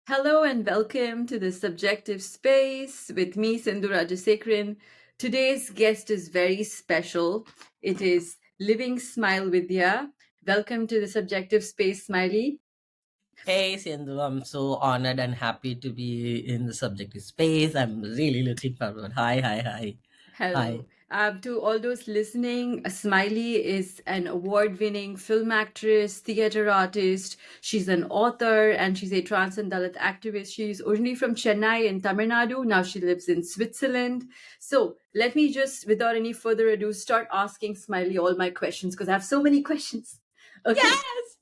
Hello and welcome to the Subjective Space with me, Sindhu Rajasekaran. Today's guest is very special. It is Living Smile Vidya. Welcome to the Subjective Space, Smiley. Hey Sindhu, I'm so honored and happy to be in the subjective space. I'm really looking forward. Hi, hi, hi. Hi. Hello. To all those listening, Smiley is an award winning film actress, theater artist. She's an author and she's a trans and Dalit activist. She's originally from Chennai in Tamil Nadu. Now she lives in Switzerland. So let me just, without any further ado, start asking Smiley all my questions because I have so many questions. Okay. Yes!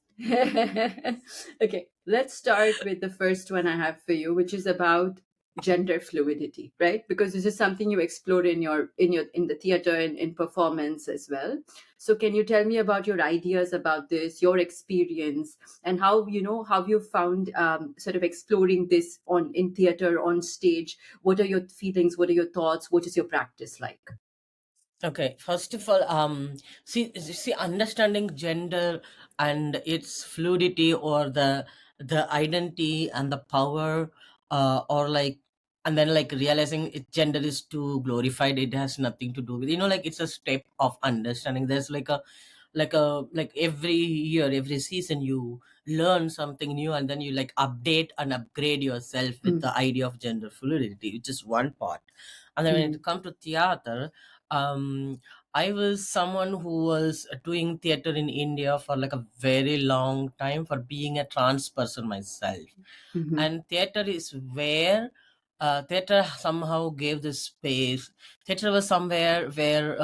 Okay, let's start with the first one I have for you, which is about gender fluidity, right? Because this is something you explore in the theater and in performance as well. So can you tell me about your ideas about this, your experience, and how how you found sort of exploring this on in theater on stage? What are your feelings? What are your thoughts? What is your practice like? Okay, first of all, see, understanding gender and its fluidity or the identity and the power, or like, and then like realizing gender is too glorified. It has nothing to do with, like it's a step of understanding. There's like every year, every season, you learn something new, and then you like update and upgrade yourself with Mm, the idea of gender fluidity, which is one part. And then when mm, it comes to theater, um I was someone who was doing theater in India for like a very long time, for being a trans person myself. mhm, And theater is where theater somehow gave this space. Theater was somewhere where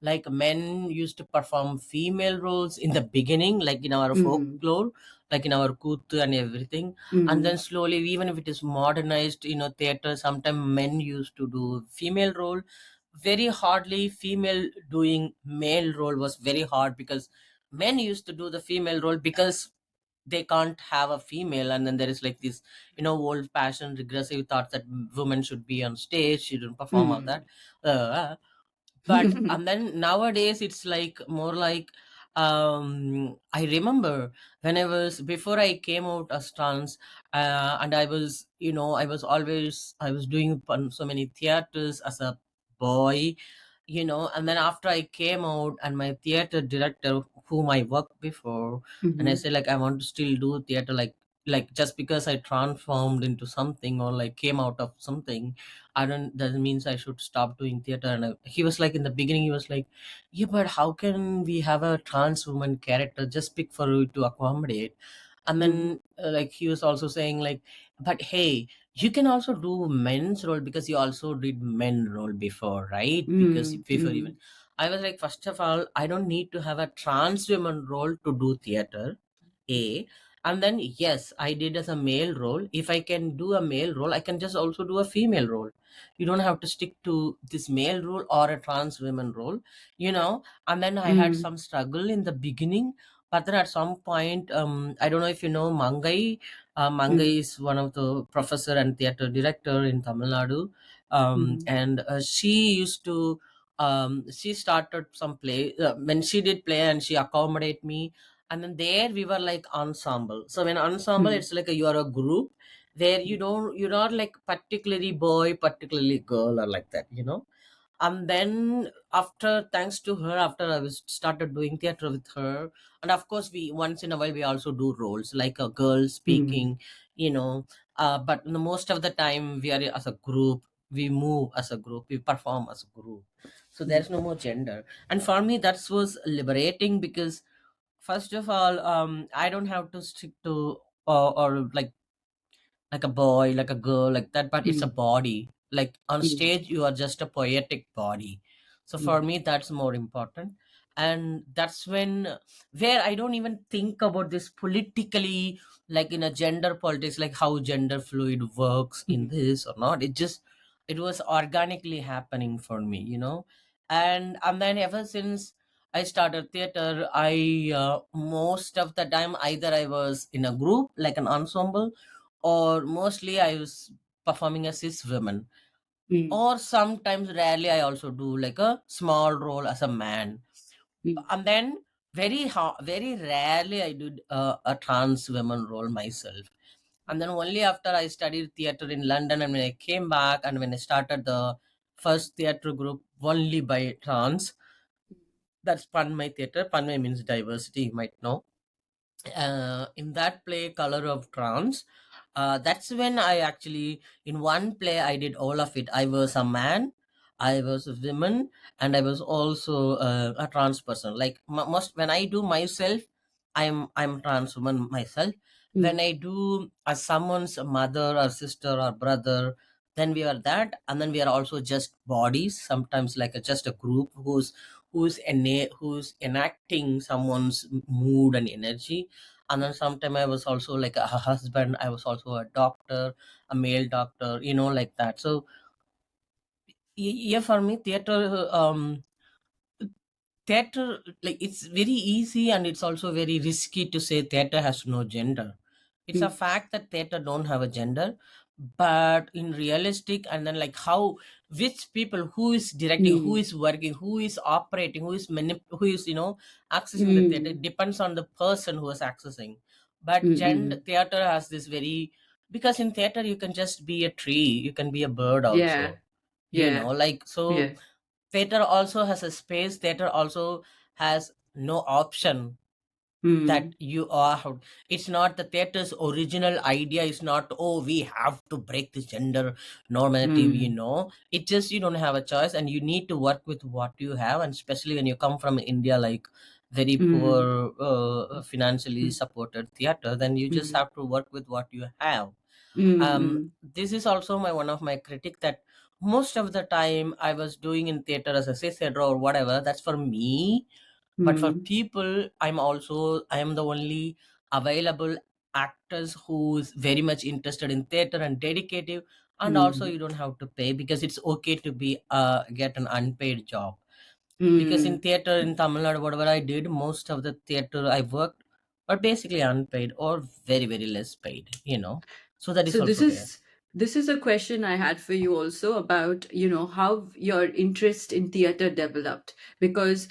like men used to perform female roles in the beginning, like in our mm, folklore, like in our kuthu and everything. And then mm, slowly, even if it is modernized, theater, sometimes men used to do female role. Very hardly female doing male role was very hard, because men used to do the female role because they can't have a female. And then there is like this old fashioned regressive thoughts that women should be on stage, shouldn't perform all that. uh, but and then nowadays it's like more like, I remember when I was, before I came out as trans, and I was, I was doing so many theaters as a boy, and then after I came out, and my theater director whom I worked before, and I mhm, said like I want to still do theater, like just because I transformed into something or like came out of something, I don't, doesn't means I should stop doing theater. And he was like, in the beginning he was like, yeah, but how can we have a trans woman character just pick for you to accommodate? And mm, then like he was also saying like, but hey, you can also do men's role because you also did men role before, right? Because mm, before even, mm, I was like, first of all, I don't need to have a trans woman role to do theater, a. And then yes, I did as a male role. If I can do a male role, I can just also do a female role. You don't have to stick to this male role or a trans women role. And then I had mm, some struggle in the beginning, but then at some point, I don't know if you know Mangai. mm, Mangai is one of the professor and theater director in Tamil Nadu. mhm, And she used to, she started some play, when she did play, and she accommodate me. And then there we were like ensemble. So when ensemble, mm, it's like you are a group where you're not like particularly boy, particularly girl, or like that. And then after, thanks to her, after I was started doing theater with her, and of course we once in a while we also do roles like a girl mm, speaking, you know but the most of the time we are as a group, we move as a group, we perform as a group. So mm, there's no more gender. And for me that was liberating, because first of all, I don't have to stick to, or like a boy, like a girl, like that, but it's a mm, body. Like on mm, stage, you are just a poetic body. So for mm, me, that's more important. And that's when, where I don't even think about this politically, like in a gender politics, like how gender fluid works in mm, this or not. It was organically happening for me. And then ever since, I started theater, I most of the time either I was in a group like an ensemble, or mostly I was performing as cis women, Mm, or sometimes rarely I also do like a small role as a man. mm, And then very rarely I did a trans woman role myself. And then only after I studied theater in London, and when I came back and when I started the first theater group only by trans, that's Panmai Theatre. Panmai means diversity, you might know. In that play, Color of Trance, that's when I actually, in one play, I did all of it. I was a man, I was a woman, and I was also a trans person. Like most, when I do myself, I'm trans woman myself. When mm, I do as someone's mother or sister or brother, then we are that, and then we are also just bodies. Sometimes like just a group who's enacting someone's mood and energy. And then sometime I was also like a husband, I was also a doctor, a male doctor, like that. So yeah, for me theater, like, it's very easy, and it's also very risky to say theater has no gender. It's a mm, fact that theater don't have a gender, but in realistic, and then like how, which people, who is directing, who mm, is working, who is operating, who is accessing the theater, mm, depends on the person who is accessing. But mm, gender mm. theater has this very, because in theater you can just be a tree, you can be a bird Yeah, also, yeah, like, so yeah. theater also has a space, theater also has no option that Mm, you are, it's not the theater's original idea, is not, oh, we have to break this gender normative, mm, it just, you don't have a choice, and you need to work with what you have. And especially when you come from India, like very mm, poor, financially mm, supported theater, then you just mm, have to work with what you have. mm, This is also my one of my critic, that most of the time I was doing in theater as a cisheter or whatever, that's for me. But for mm, people, I am the only available actors who's very much interested in theater and dedicative. And also mm, you don't have to pay, because it's okay to be get an unpaid job. Because in mm. theater in Tamil Nadu, whatever I did, most of the theater I worked were basically unpaid or very, very less paid, so that is So this also there. is this is a question I had for you also about, how your interest in theater developed. Because,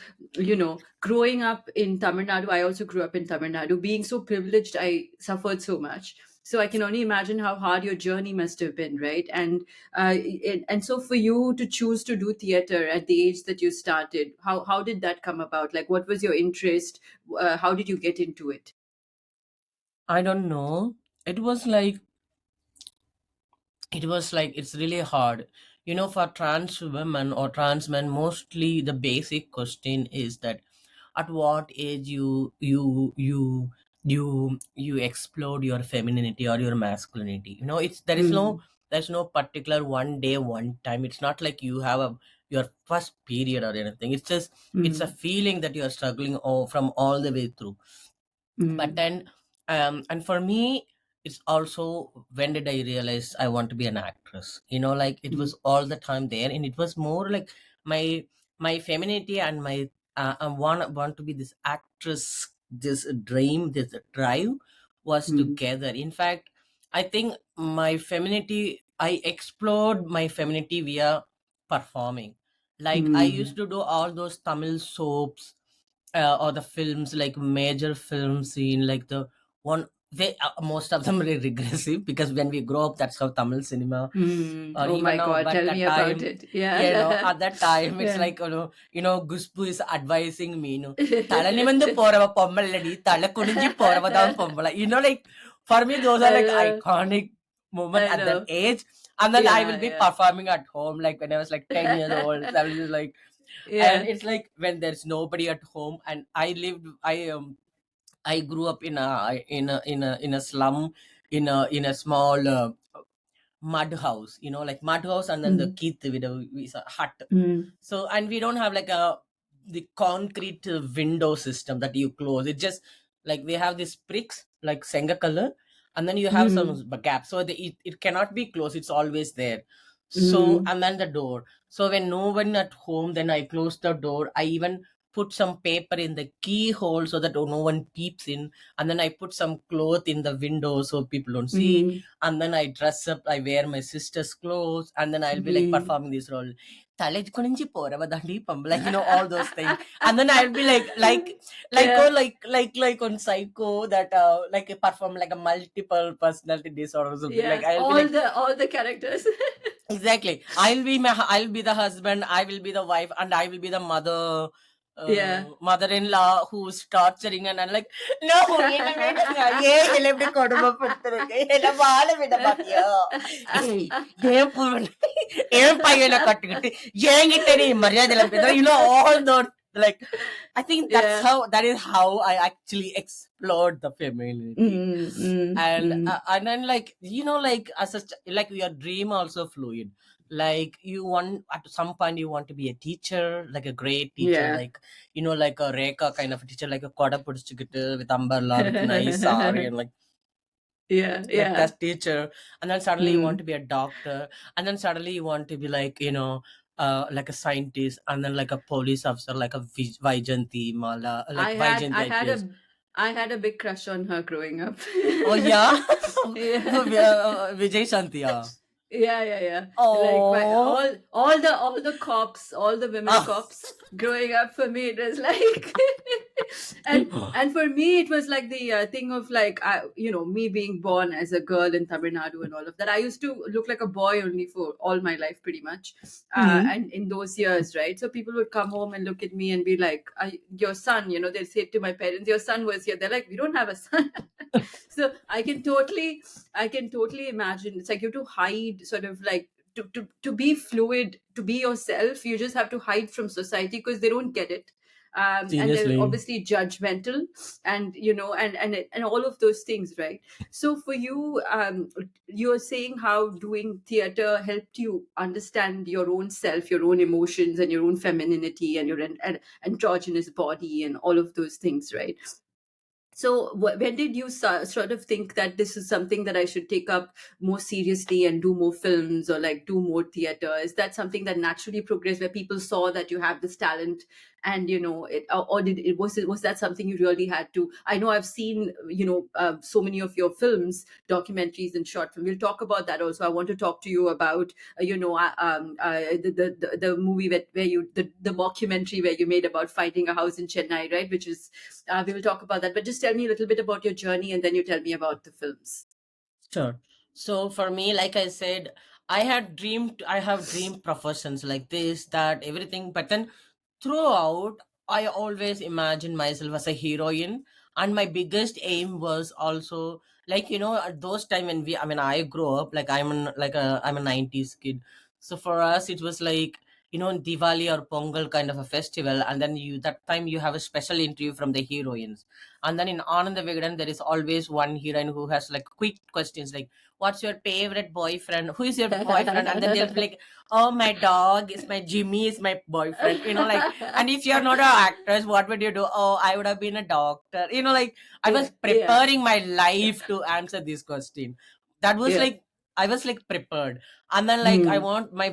growing up in Tamil Nadu, I also grew up in Tamil Nadu. Being so privileged, I suffered so much. So I can only imagine how hard your journey must have been, right? And so for you to choose to do theater at the age that you started, how did that come about? Like, what was your interest? How did you get into it? I don't know. It was like it's really hard, for trans women or trans men. Mostly the basic question is that at what age you explode your femininity or your masculinity. Mm, There's no particular one day, one time. It's not like you have your first period or anything. It's just, it's a mm, feeling that you're struggling from all the way through. But mm, then and for me, it's also, when did I realize I want to be an actress, like it mm, was all the time there. And it was more like my femininity and my I want to be this actress, this dream, this drive was mm. together. In fact, I think my femininity, I explored my femininity via performing. Like I used Mm, to do all those Tamil soaps, or the films, like major film scene, like the one, they most of them are regressive, because when we grow up, that's how Tamil cinema, mm. or Oh even my now, God, but tell that me about time, it. Yeah. at that time, it's Yeah. like, Guspu is advising me, தலை நிமிர்ந்து போறவ பொம்பளடி, தலை குனிஞ்சு போறவதான் பொம்பளை. Like, for me, those are I like know. iconic moment I at that know. age. And then I will Yeah, be yeah. performing at home, like when I was like 10 years old, 7 years, like. And Yeah. it's like when there's nobody at home, and I grew up in a slum, in a small mud house, like mud house, and then the Mm, kit with a hut. mm, So, and we don't have like the concrete window system that you close. It just, like, we have these bricks like senga color, and then you have some mm, gap, so it cannot be closed, it's always there. So, mm, and then the door. So when no one at home, then I close the door. I even put some paper in the keyhole so that no one peeps in, and then I put some cloth in the window so people don't see, Mm. and then I dress up, I wear my sister's clothes, and then I'll be like Mm. performing this role. "Tale kuninji porava dandi pamba," like, all those things. And then I'll be Yeah. like on Psycho, that like perform like a multiple personality disorder or something. Like Yeah. I'll be like, All the characters. exactly. I'll be the husband, I will be the wife, and I will be the mother, Yeah. mother-in-law who's torturing, and I'm like, no, என்ன விடுங்க. ஏன் என்னை இப்படி கொடுமைப்படுத்துறீங்க? என்னை வாழ விட மாட்டியா? ஏய், என் என் பையனை கட்டுக்கிட்டு என்கிட்ட நீ மரியாதையில பேசுற, all those, like, I think Yeah. that is how I actually explored the femininity. Mm, mm, And then, like, like, as a like, your dream also fluid. Like, you want, at some point you want to be a teacher, like a great teacher, yeah. like, like a Reka kind of a teacher, like a koda pudichukittu with umbrella, with nice saree, and like Yeah. like Yeah. that teacher. And then suddenly you want Mm. to be a doctor, and then suddenly you want to be like, like a scientist, and then like a police officer, like a Vaijanti Mala, like I had Vaijanti I had IPS. a I had a big crush on her growing up. Oh yeah. Yeah. Vijay Shantia. Yeah. Like Oh. all the cops, all the women Ah. cops growing up, for me it was like and for me it was like the thing of like me being born as a girl in Tamil Nadu and all of that. I used to look like a boy only for all my life pretty much. And in those years, right? So people would come home and look at me and be like, your son, they'd say to my parents, your son was here. They're like, we don't have a son. So I can totally imagine. It's like you have to hide, sort of like to be fluid, to be yourself. You just have to hide from society because they don't get it. And they're Seriously. obviously judgmental, and and all of those things, right? So for you, you're saying how doing theater helped you understand your own self, your own emotions, and your own femininity, and your androgynous body, and all of those things, right? So when did you sort of think that this is something that I should take up more seriously and do more films, or like do more theater? Is that something that naturally progressed, where people saw that you have this talent, and it, or did it was that something you really had to? I know I've seen so many of your films, documentaries and short film. We'll talk about that also. I want to talk to you about the movie where you the mockumentary where you made about finding a house in Chennai, right? Which is we will talk about that. But just tell me a little bit about your journey, and then you tell me about the films. Sure. So for me, like I said, I have dreamed professions like this, that, everything. But then throughout, I always imagined myself as a heroine. And my biggest aim was also, like, at those time when I grew up, like, I'm a 90s kid. So for us, it was like, Diwali or Pongal kind of a festival. And then that time you have a special interview from the heroines. And then in Ananda Vigadan, there is always one heroine who has like quick questions like, "What's your favorite boyfriend? Who is your boyfriend?" And then they'll be like, "Oh, my dog is my Jimmy is my boyfriend." Like, and if you're not an actress, what would you do? "Oh, I would have been a doctor." Like, I was Yeah. preparing my life to answer this question. That was Yeah. like, I was like prepared. And then, like, I Hmm. want my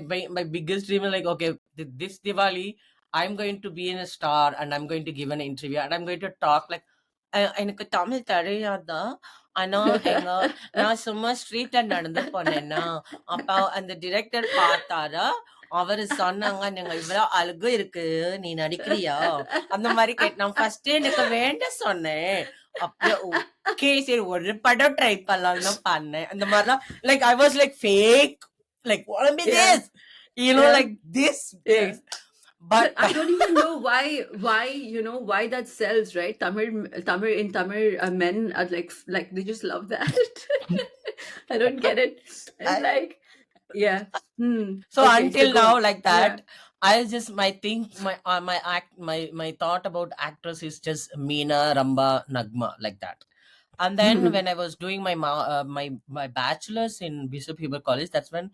biggest dream is like, okay, this Diwali, I'm going to be in a star, and I'm going to give an interview, and I'm going to talk like, எனக்கு தமிழ் தெரியாதா, ஆனா எங்க நான் சும்மா ஸ்ட்ரீட்ல நடந்து போனேன்னா, அப்ப அந்த டிரெக்டர் பார்த்தாரா, அவரு சொன்னாங்க, "நீங்க இவ்வளவு அழகு இருக்கு, நீ நடிக்கிறியா?" அந்த மாதிரி கேட்டு நான் ஃபர்ஸ்ட் எனக்கு வேண்டாம் சொன்னேன். அப்புறம் ஓகே, சரி ஒரு படம் ட்ரை பண்ணலாம்னு தான் பண்ணேன். அந்த மாதிரிலாம், like, I was like fake, like, what be Yeah. this, Yeah. like this Yeah. things. But But I don't even know why that sells, right? Tamil men are like they just love that. I don't get it. It's I, like, yeah. so Okay, so until go now, on. like Yeah. that, I just my think my thought about actress is just Meena, Ramba, Nagma, like that. And then when I was doing my bachelor's in Bishop Huber College, that's when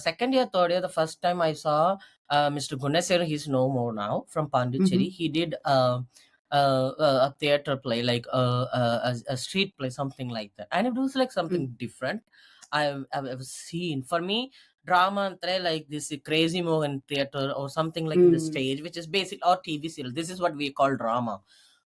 second year, third year, the first time I saw Mr. Gunesser. He's no more now, from Pondicherry. Mhm. He did a theater play, like a street play, something like that, and it was like something different I've seen. For me, drama ante like this crazy Mohan theater or something like in the Mm. stage, which is basic, or TV serial. This is what we call drama.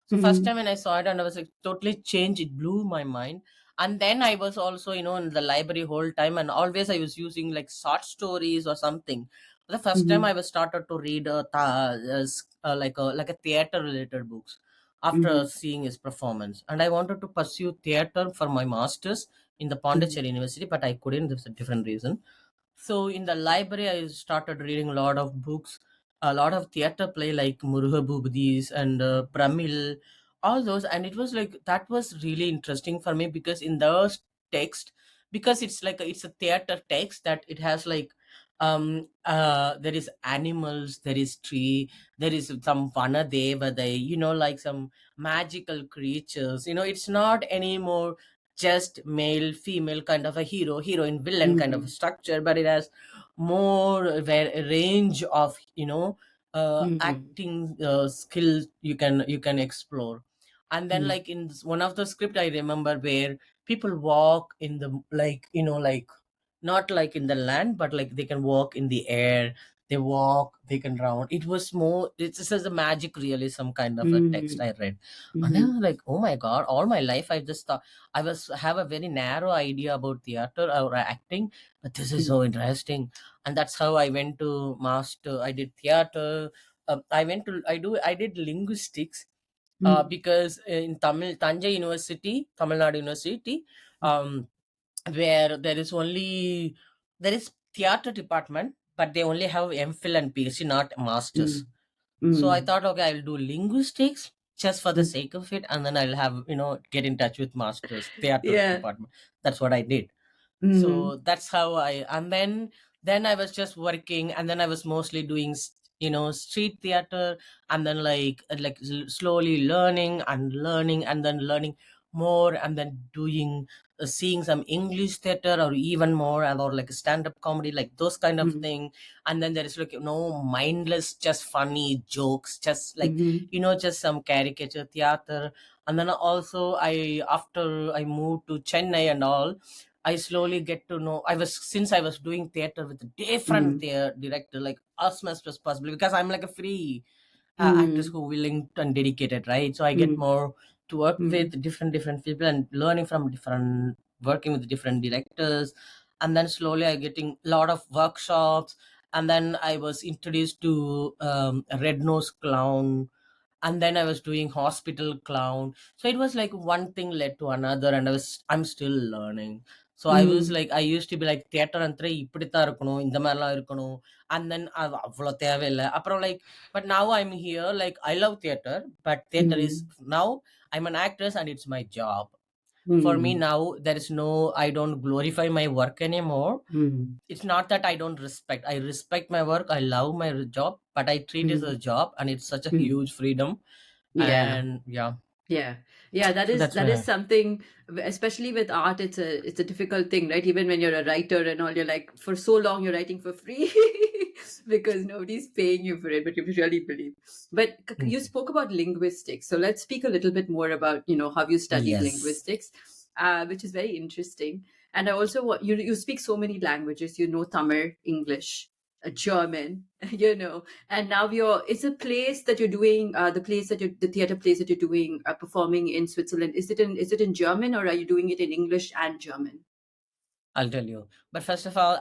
So first Mhm. time when I saw it and I was like totally changed, it blew my mind. And then I was also, in the library whole time, and always I was using like short stories or something. The first time I Mhm. was started to read like a theater related books after Mhm. seeing his performance, and I wanted to pursue theater for my masters in the Mhm. Pondicherry University, but I couldn't. There's a different reason. So in the library, I started reading a lot of books, a lot of theater play like Muruga Bhubudis and Pramil, all those. And it was like, that was really interesting for me because in those text, because it's a theater text that it has like, there is animals, there is tree, there is some Vanadeva, like some magical creatures. It's not anymore just male female kind of a hero heroine villain kind of a Mhm. structure, but it has more a range of Mhm. acting skills you can explore. And then Mhm. like in one of the script I remember where people walk in the, like, like not like in the land, but like they can walk in the air, they walk, they can round. It was more, it's just a magic realism kind of a text Mhm. I read. And I Mhm. was like, oh my god, all my life I just thought I was have a very narrow idea about theater or acting, but this is Mhm. so interesting. And that's how I went to master. I did theater. I did linguistics, Mhm. because in Tanja University, Tamil Nadu University, um, where there is theater department, but they only have MPhil and PhD, not masters. Mhm. So I Mhm. thought, okay, I'll do linguistics just for the Mhm. sake of it, and then I'll have, get in touch with masters theater Yeah. department. That's what I did. Mhm. So that's how and then I was just working, and then I was mostly doing street theater, and then slowly learning and then learning more, and then doing seeing some English theater or even more, and or like stand-up comedy, like those kind of Mhm. thing. And then there is like mindless, just funny jokes, just like Mhm. just some caricature theater. And then also after I moved to Chennai and all, I slowly get to know. Since I was doing theater with a different Mhm. director, like as much as possible, because I'm like a free actress Mhm. who willing and dedicated, right? So I get Mhm. more to work Mhm. with different people and learning from different, working with different directors. And then slowly I getting a lot of workshops. And then I was introduced to a red nose clown, and then I was doing hospital clown. So it was like one thing led to another, and I'm still learning. So I was Mhm. like, I used to be like theater antre இப்படித்தான் இருக்கணும், இந்த மாதிரிலாம் இருக்கணும். And then அவ்வளோ தேவையில்லை அப்புறம் like, but now I'm here, like I love theater, but theater is Mhm. now I'm an actress and it's my job. For me Mhm. now, there is no, I don't glorify my work anymore. Mhm. It's not that I don't respect. I respect my work. I love my job, but I treat it as Mhm. a job, and it's such a Mhm. huge freedom. Yeah. And yeah, Yeah, yeah, that so is that's that is why. something, especially with art. It's a difficult thing, right? Even when you're a writer and all, you're like, for so long you're writing for free because nobody's paying you for it, but you really believe. But you Mm. spoke about linguistics, so let's speak a little bit more about how you studied Yes, linguistics, which is very interesting. And I also want you speak so many languages. You know Tamil, English, German, and now it's a place that you're doing, the theater place that you're doing, performing in Switzerland. Is it in German, or are you doing it in English and German? I'll tell you. But first of all,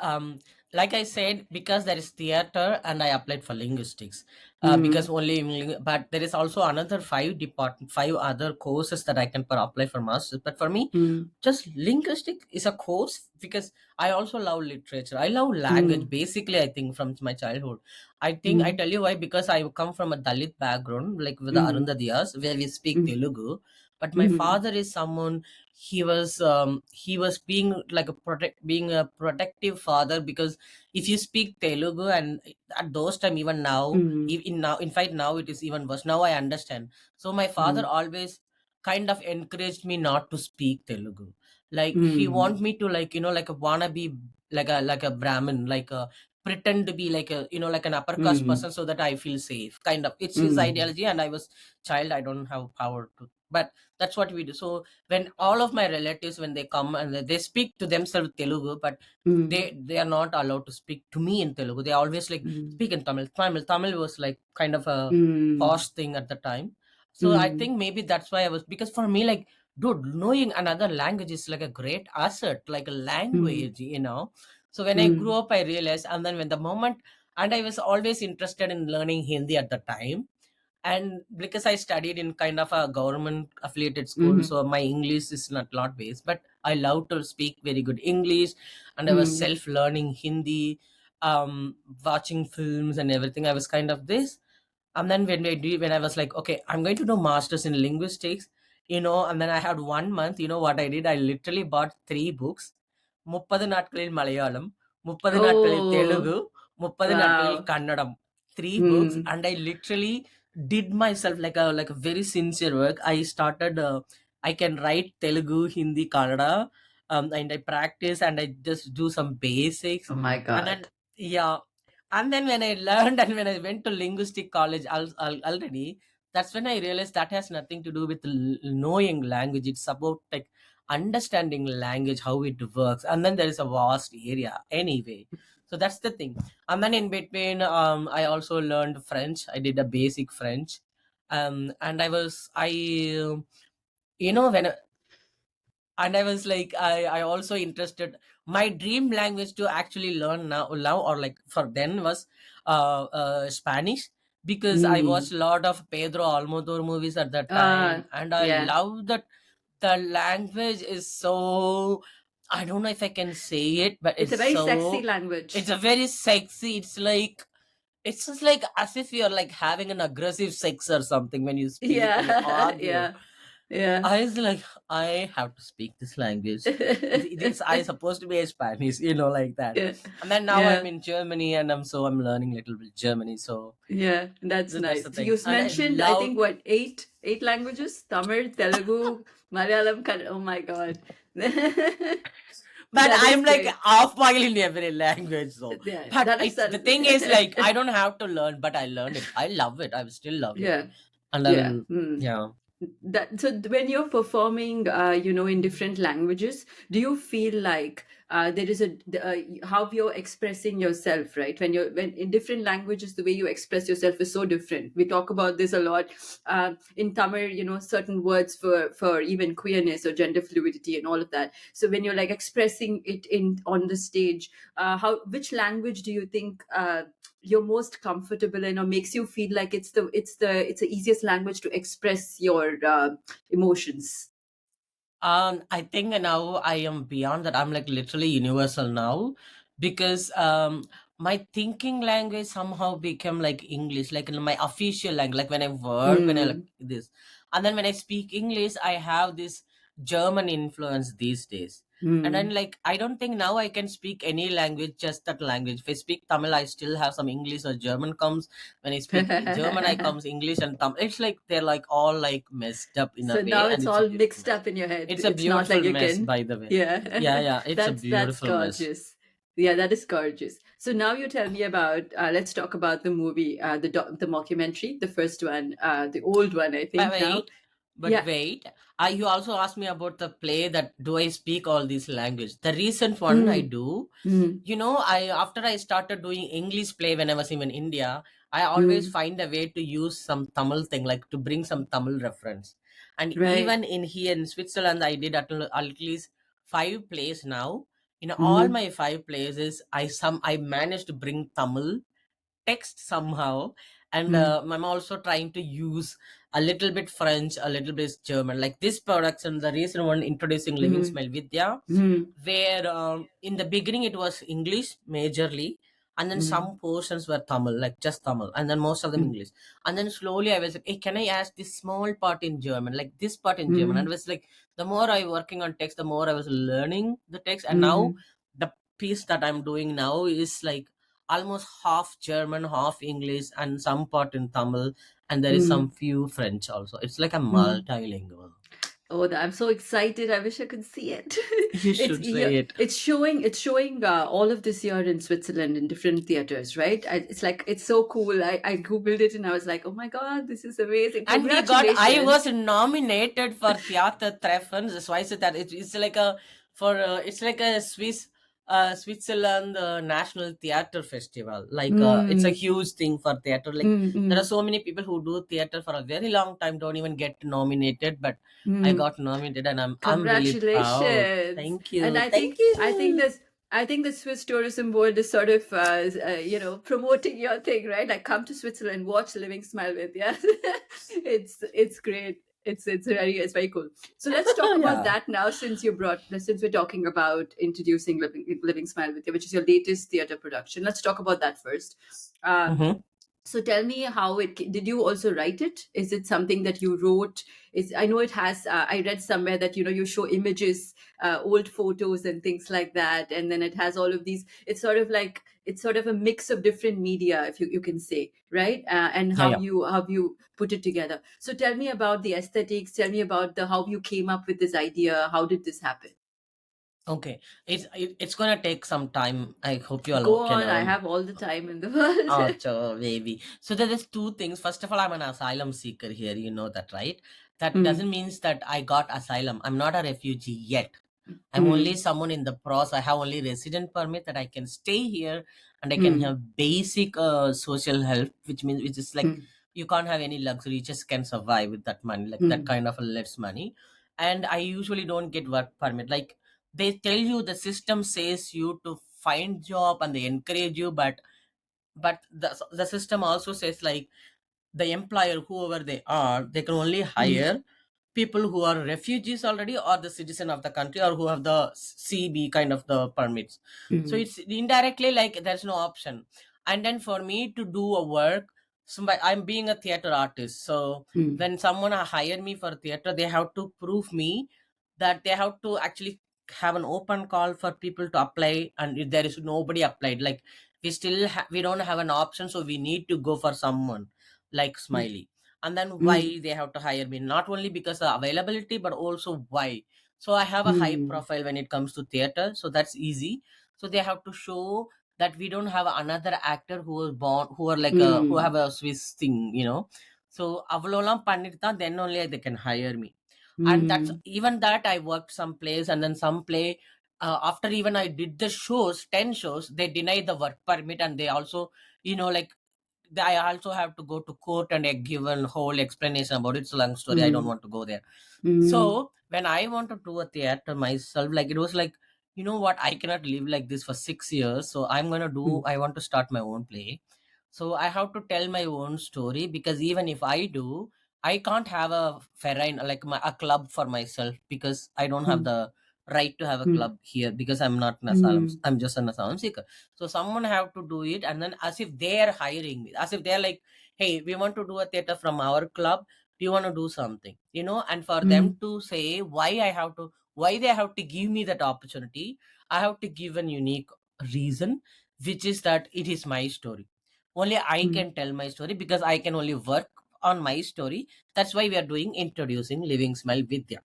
like I said, because there is theater, and I applied for linguistics, because Mm, only but there is also another five other courses that I can apply for masters. But for me, mm, just linguistic is a course because I also love literature. I love language. mm, Basically, I think from my childhood, I think I mm, tell you why, because I come from a Dalit background, like with the mm, Arundadiyas, where we speak mm, Telugu. But my mm, father is someone, he was being like being a protective father, because if you speak Telugu, and at those time, even now, mm, in fact now it is even worse. Now I understand. So my father mm, always kind of encouraged me not to speak Telugu. Like he want mm, me to, like, like a wanna be like a Brahmin, like a pretend to be like a, like an upper caste mm, person, so that I feel safe. Kind of, it's his mm, ideology, and I was child. I don't have power to. but that's what we do. So when all of my relatives, when they come and they speak to themselves Telugu, but Mm, they are not allowed to speak to me in Telugu. They always like mm, speak in Tamil was like kind of a mm, posh thing at the time. So I mm, think maybe that's why I was, because for me, like, dude, knowing another language is like a great asset, like a mm, language, So when I grew mm, up, I realized, and then when the moment, and I was always interested in learning Hindi at the time. And because I studied in kind of a government affiliated school, mm, so my English is not lot based, but I love to speak very good English, and I was mm. self learning Hindi, watching films and everything. I was kind of this. And then when I was like, okay, I'm going to do masters in linguistics, and then I had 1 month. You know what I did? I literally bought 3 books. 30 நாட்களில் Malayalam, 30 நாட்களில் Oh, Telugu, 30 நாட்களில் wow. Kannadam. 3 books, Mm. and I literally did myself like a very sincere work. I started. I can write Telugu, Hindi, Kannada, and I practice and I just do some basics, Oh my and then God. yeah, and then when I learned and when I went to linguistic college already, that's when I realized that has nothing to do with knowing language. It's about like understanding language, how it works, and then there is a vast area anyway. So that's the thing. And then in between, I also learned French. I did a basic French, and when and I was like, I also interested. My dream language to actually learn now or like for then was Spanish, because I watched Mm. a lot of Pedro Almodovar movies at that time, Ah, and I yeah. love that the language is so. I don't know if I can say it, but It's a it's very sexy so. It's language. a very sexy. It's just like as if you're like having an aggressive sex or something when you speak, when you Yeah, argue. yeah, yeah. I was like, I have to speak this language. It is I supposed to be a Spanish, like that. Yeah, And then now I'm yeah, in Germany, and I'm learning a little bit Germany. So yeah. That's that's nice. the So you thing. And I mentioned, I love, think, what, eight languages? Tamil, Telugu, Malayalam. Oh my God. but That is I'm like great. half while in every language. So, Yeah, but that is it's the thing is that. like I don't have to learn, but I learned it. I love it. I still love it, Yeah, and I yeah. will. Mm. Yeah. That, so when you're performing in different languages, do you feel like there is how you're expressing yourself, right? When in different languages, the way you express yourself is so different. We talk about this a lot. In Tamil, certain words for even queerness or gender fluidity and all of that. So when you're like expressing it in on the stage, how which language do you think you're most comfortable in, or makes you feel like it's the easiest language to express your emotions? I think now I am beyond that. I'm like literally universal now, because my thinking language somehow became like English, like in my official language. Like when I work, when I like Mm. this, and then when I speak English, I have this German influence these days. And then Mm. like I don't think now I can speak any language, just that language. If I speak Tamil, I still have some English or German comes. When I speak German, I comes English and Tamil. It's like they're like all like messed up in a So way, now and it's it's a all beautiful mixed mess. up in your head. It's a It's not like beautiful you mess, can. by the way. Yeah, Yeah. yeah, it's a That's beautiful mess. gorgeous. Yeah, that is gorgeous. So now you tell me about, let's talk about the movie, the mockumentary, the first one, the old one, I But think now. wait, but Yeah. wait. You also asked me about the play, that do I speak all these language? The recent one I Mm. do. Mm. I after I started doing English play when I was even in India, I always Mm. find a way to use some Tamil thing, like to bring some Tamil reference. And Right. even in here in Switzerland, I did at least 5 plays now. In all Mm-hmm. my 5 plays, I managed to bring Tamil text somehow, and Mm. I'm also trying to use a little bit French, a little bit German, like this production, the recent one introducing living Mm. Smile Vidya, Mm. where in the beginning it was English majorly, and then Mm. some portions were Tamil, like just Tamil, and then most of them Mm. English. And then slowly I was like, hey, can I ask this small part in German, like this part in German? And Mm. it was like, the more I working on text, the more I was learning the text. And now Mm. the piece that I'm doing now is like almost half German, half English, and some part in Tamil, and there is some Mm. few French also. It's like a Mm. multilingual. Oh, I'm so excited. I wish I could see it. You It's should yeah, say it. it's showing all of this year in Switzerland in different theaters, right? It's like it's so cool. I googled it and I was like, oh my god, this is amazing! And I was Congratulations. nominated for Theater Treffen. That's why I said that it's like a it's like a Switzerland National Theater Festival. Like it's a Mm, huge thing for theater. Like mm, there are mm, so many people who do theater for a very long time, don't even get nominated, but I mm. got nominated, and I'm really proud. Congratulations. Thank And you, I thank think I think you. this I think the Swiss Tourism Board is sort of promoting your thing, right? Like come to Switzerland, watch Living Smile with yeah. It's great. It's very cool. So let's talk about Yeah. that now since we're talking about introducing Living Smile with you, which is your latest theater production. Let's talk about that first. Uh, Mm-hmm. so tell me how did you also write it? Is it something that you wrote? Is I know it has. I read somewhere that you show images, old photos and things like that, and then it has all of these. It's sort of a mix of different media, if you can say, right? And Yeah, how yeah. you put it together. So tell me about the aesthetics. Tell me about the how you came up with this idea. How did this happen? Okay, it's gonna take some time. I hope you all Go can on. I have all the time in the world. Oh, so maybe. So there is two things. First of all, I'm an asylum seeker here. You know that, right? That Mm, doesn't mean that I got asylum. I'm not a refugee yet. I'm only mm, someone in the process. I have only resident permit that I can stay here and I can mm, have basic social help, which is like mm, you can't have any luxury. You just can survive with that money, like that mm, kind of a less money. And I usually don't get work permit. Like they tell you the system says you to find job and they encourage you, but the system also says like the employer whoever they are, they can only mm, hire people who are refugees already or the citizen of the country or who have the CB kind of the permits. So mm, it's indirectly like there's no option. And then for me to do a work, I'm being a theater artist, so mm. when someone hire me for theater, they have to prove me that they have to actually have an open call for people to apply, and if there is nobody applied, like we don't have an option, so we need to go for someone like Mm, Smiley. And then mm, why they have to hire me, not only because of availability but also why. So I have a high mm, profile when it comes to theater, so that's easy. So they have to show that we don't have another actor who was born who are like a who have mm, a Swiss thing. So avalolam pannittan, then only they can hire me. And that's mm, even that I worked some plays, and then some play after even I did the shows, 10 shows, they denied the work permit, and they also, like I also have to go to court and give a whole explanation about it. It's a long story. I don't mm, want to go there. mm, So when I want to do a theater myself, like it was like, you know what, I cannot live like this for 6 years. So mm, I want to start my own play. So I have to tell my own story, because even if I do, I can't have a ferine like a club for myself, because I don't have mm, the right to have a mm, club here, because I'm not an asylum. mm, I'm just an asylum seeker. So someone have to do it, and then as if they are hiring me, as if they're like, hey, we want to do a theater from our club. Do you want to do something? And for them mm, to say why they have to give me that opportunity, I have to give an unique reason, which is that it is my story. Only I mm, can tell my story, because I can only work on my story. That's why we are doing introducing Living Smile Vidya.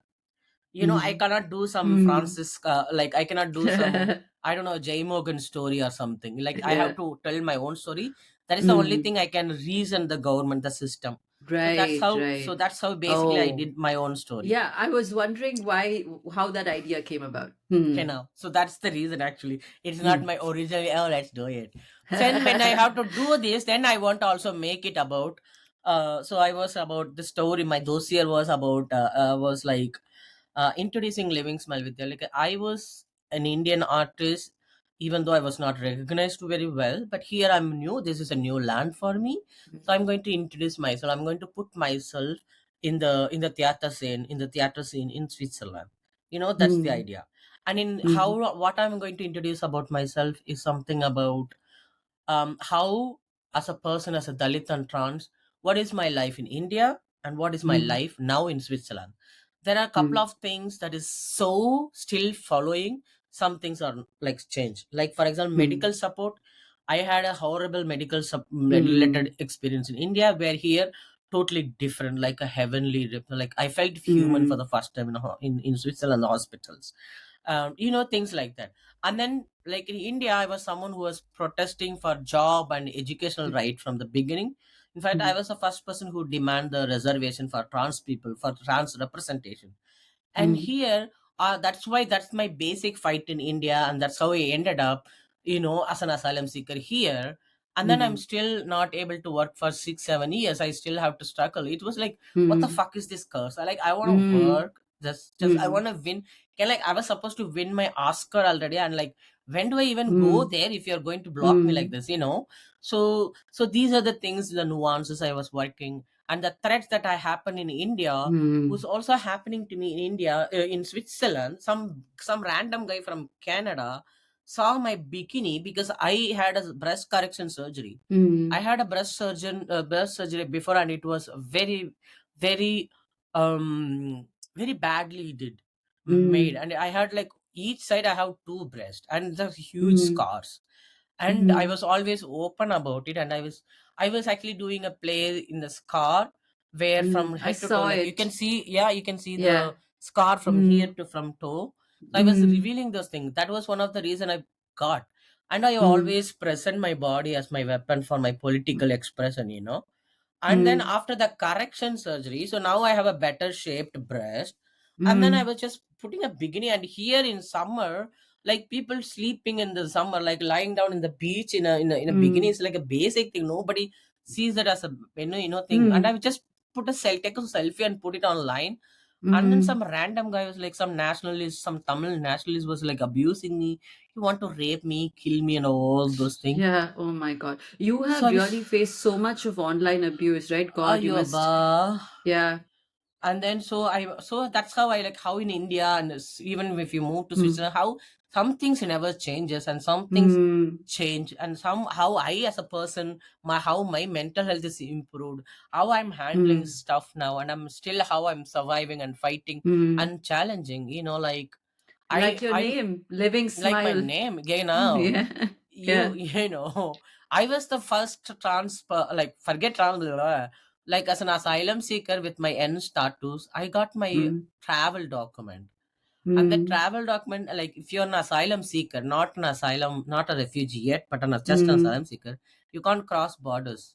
I mm, cannot do some mm. Francis, like I cannot do some, I don't know, J. Morgan story or something. Like I have Yeah. to tell my own story. That is the only Mm. thing I can reason the government, the system. So that's Right, how. So right. that's how basically I Oh, did my own story. yeah. I was wondering how that idea came about. Okay, Hmm. now. So that's the reason actually. It's not Hmm. my original, oh, let's do it. Then when I have to do this, then I want to also make it about. So I was about the story. My dossier was about, was like introducing Living Smile Vidya. Like I was an Indian artist, even though I was not recognized very well. But here I'm new. This is a new land for me. So I'm going to introduce myself. I'm going to put myself in the theater scene in Switzerland. That's the Hmm. idea. And in Hmm. what I'm going to introduce about myself is something about how, as a person, as a Dalit and trans, what is my life in India and what is my Hmm. life now in Switzerland. There are a couple Hmm. of things that is so still following. Some things are like change. Like for example, Hmm. medical support. I had a horrible medical Hmm. related experience in India, where here totally different, like a heavenly like I felt human for Mm. the first time in in Switzerland hospitals. Things like that. And then, like in India, I was someone who was protesting for job and educational right from the beginning. In fact, I Mm. was the first person who demand the reservation for trans people, for trans representation. And Mm. here, that's why that's my basic fight in India, and that's how I ended up, as an asylum seeker here. And then I'm Mm. still not able to work for 6 7 years. I still have to struggle. It was like, what the Mm. fuck is this curse? I want to Mm. work. Just I Mm. want to win. I was supposed to win my Oscar already, and like, when do I even go Mm. there if you're going to block me like Mm. this? So these are the things, the nuances I was working, and the threats that I happen in India Mm. was also happening to me in India, in Switzerland. Some random guy from Canada saw my bikini because I had a breast correction surgery. I Mm. had a breast surgery before, and it was very, very, um, very badly did made, Mm. and I had like each side I have two breasts and the huge Mm. scars, and I Mm. was always open about it, and I was actually doing a play in the scar where from I head to toe, saw like you can it. see, yeah, you can see Yeah. the scar from here Mm. to from toe. So I was Mm. revealing those things. That was one of the reason I got. And I Mm. always present my body as my weapon for my political expression. And then Mm. after the correction surgery, so now I have a better shaped breast. And then I Mm. was just putting a bikini, and here in summer, like people sleeping in the summer, like lying down in the beach in a bikini Mm. is like a basic thing. Nobody sees that as a thing. And I Mm. would just take a selfie and put it online. And then Mm. some random guy was like, some nationalist, some Tamil nationalist was like abusing me. You want to rape me, kill me, and all those things. Yeah. Oh my God. You So have I was, really faced so much of online abuse, right? God, you Ayoba. must. Yeah. And then so that's how I, like, how in India, and even if you move to Mm. Switzerland, how some things never changes and some things Mm. change, and how I as a person, how my mental health is improved, how I'm handling Mm. stuff now, and I'm still how I'm surviving and fighting Mm. and challenging, like Like your I name, Living like my Smile. name again now. Yeah. you Yeah. you know I was the first like, forget trans, like, as an asylum seeker with my N status, I got my Mm. travel document. And the Mm. travel document, like, if you're an asylum seeker, not a refugee yet, but just an Mm. asylum seeker, you can't cross borders.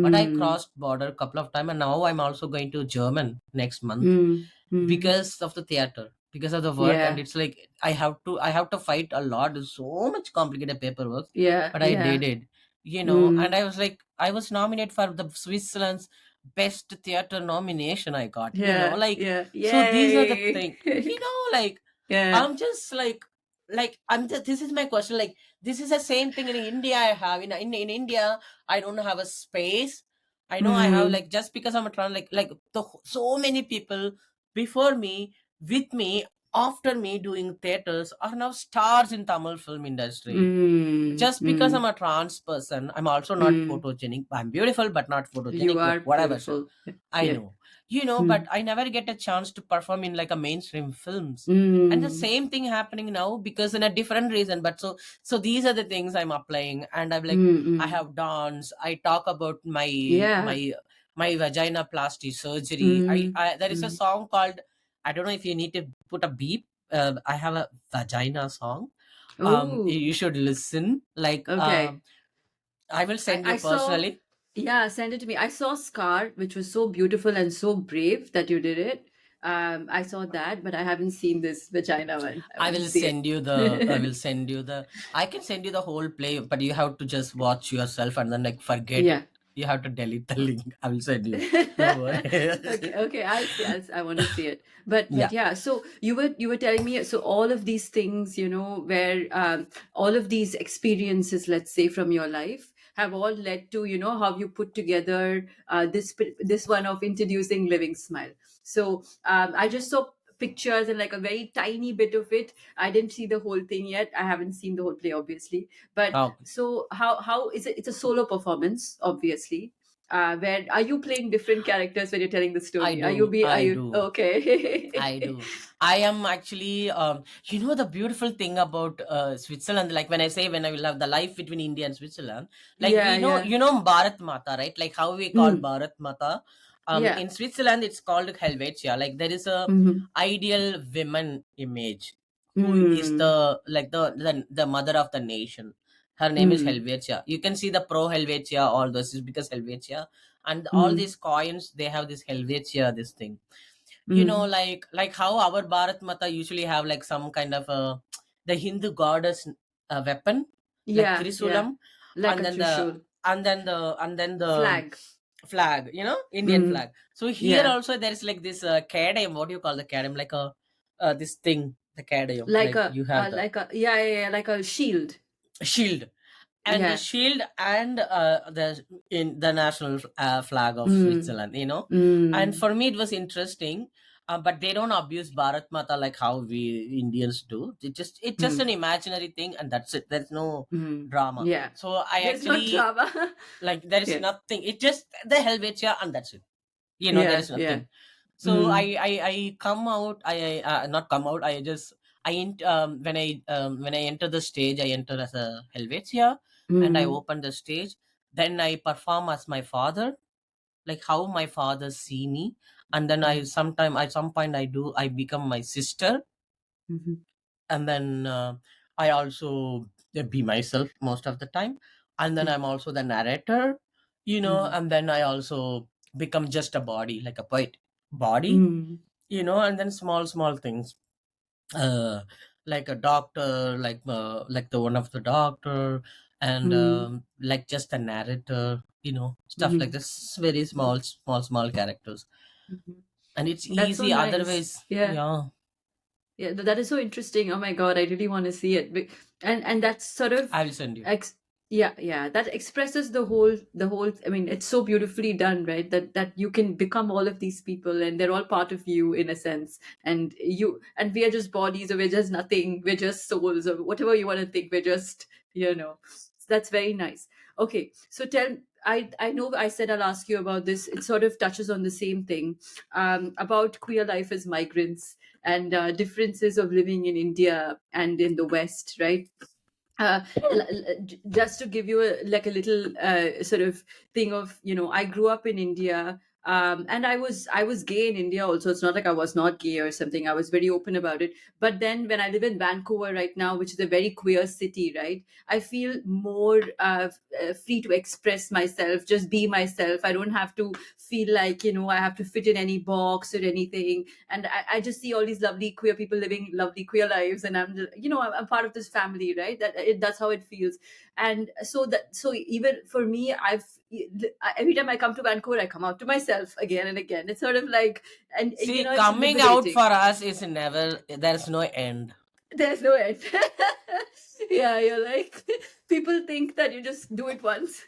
But I Mm. crossed border a couple of times, and now I'm also going to German next month Mm. Mm. because of the theater, because of the work. And Yeah. it's like I have to fight a lot. It's so much complicated paperwork, Yeah. but I did Yeah. it. And Mm. I was like, I was nominated for the Switzerland's best theater nomination. I got, Yeah. like, Yeah. so these are the Yay. like, Yeah. I'm just like this is my question, like, this is the same thing in India. I have in India, I don't have a space. I know I have, Mm. like, just because I'm a trans, like so many people before me, with me, after me doing theaters are now stars in Tamil film industry. Mm. Just because I'm Mm. a trans person, I'm also not Mm. photogenic. I'm beautiful, but not You photogenic, but are whatever. beautiful. I Yeah. know, but Mm. I never get a chance to perform in like a mainstream films. And the Mm. same thing happening now because in a different reason. But so these are the things I'm applying, and I'm like, Mm. I Mm. have dance. I talk about my Yeah. my my vagina plasty surgery. Mm. There is a Mm. song called, I don't know if you need to put a beep. I have a vagina song. Oh, You should listen. Like, okay. I will send you I saw, personally. yeah, send it to me. I saw Scar, which was so beautiful and so brave that you did it. I saw that, but I haven't seen this vagina one. I I want to will see send you the I will it. send you the I can send you the whole play, but you have to just watch yourself and then, like, forget Yeah. it. You have to delete the link. I will send you. Don't worry. Okay, okay, I'll see. I want to see it. But Yeah. yeah, so you were telling me, so all of these things, where all of these experiences, let's say, from your life have all led to, how you put together this one of introducing Living Smile. So I just saw pictures and like a very tiny bit of it. I didn't see the whole thing yet. I haven't seen the whole play, obviously. But Okay. so how is it? It's a solo performance, obviously. Where are you playing different characters when you're telling the I story? do. Are I you do. I okay? do. I am actually, the beautiful thing about Switzerland, like when I say when I will have the life between India and Switzerland, like Yeah, yeah. Bharat Mata, right? Like how we call Mm, Bharat Mata. yeah. In Switzerland, it's called Helvetia. Like there is a Mm-hmm. ideal women image who is Mm, the mother of the nation. Her name is mm, Helvetia. You can see the pro Helvetia, all this is because Helvetia and all mm, these coins, they have this Helvetia, this thing, mm. like how our Bharat Mata usually have like some kind of a the Hindu goddess weapon, like Yeah, yeah. Trisulam, Like and a then the trishul and then the flag. flag, Indian Mm, flag. So here yeah. also there is like this cadam. What do you call the cadam? Like a this thing, the cadam. Like you have the Like a yeah, yeah, yeah, like a shield. shield, and the Yeah. shield and the in the national flag of Mm, Switzerland, and mm, for me it was interesting, but they don't abuse Bharat Mata like how we Indians do. It's just mm, an imaginary thing, and that's it. There's no mm. drama. Yeah. So I There's no actually, drama. like, there is Yeah. nothing. It's just the Helvetia, and that's it. There Yeah, is yeah. nothing. So Mm, I come out. I not come out. When I enter the stage, I enter as a Helvetia, and I mm, open the stage. Then I perform as my father, like how my father see me, and then mm, at some point I become my sister, mhm, and then I also be myself most of the time, and then mm, I'm also the narrator, mm, and then I also become just a body, like a poet body, mm, and then small things, uh like a doctor, like the one of the doctor, and mm, like just a narrator, stuff like mhm, this, very small characters, mhm. and it's That's so easy nice. otherwise. Yeah. Yeah, Yeah, that is so interesting. Oh my God, I really want to see it. And that's sort of I'll send you. ex yeah, yeah, that expresses the whole. I mean, it's so beautifully done, right? That you can become all of these people, and they're all part of you in a sense. And we are just bodies, or we're just nothing. We're just souls, or whatever you want to think. We're just, you know. That's very nice. Okay, so tell. I know I said I'll ask you about this. It sort of touches on the same thing, about queer life as migrants and differences of living in India and in the West, right? Just to give you like a little sort of thing of, I grew up in India, and I was gay in India also. It's not like I was not gay or something. I was very open about it. But then when I live in Vancouver right now, which is a very queer city, right, I feel more free to express myself, just be myself. I don't have to feel like, I have to fit in any box or anything. And I just see all these lovely queer people living lovely queer lives, and I'm just, I'm part of this family, right? That's how it feels. And so even for me, every time I come to Vancouver, I come out to myself again and again. It's sort of like, and See, it's coming out for liberating. us is never, there's no end. There's no end. Yeah, you're like, people think that you just do it once.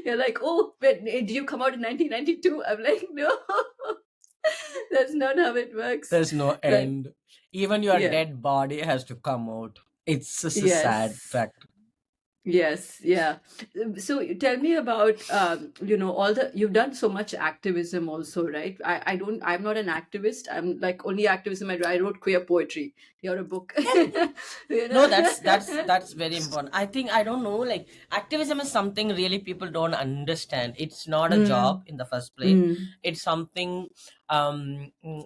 You're like, oh, did you come out in 1992? I'm like, no. That's not how it works. There's no But end. Even your yeah, dead body has to come out. It's just a sad yes. fact. Yes, yeah. So tell me about, all you've done so much activism also, right? I'm not an activist. I'm like, only activism I wrote queer poetry. You're a book. You No, know? that's very important. I think, I don't know, like activism is something really people don't understand. It's not a job Mm, in the first place. mm, It's something,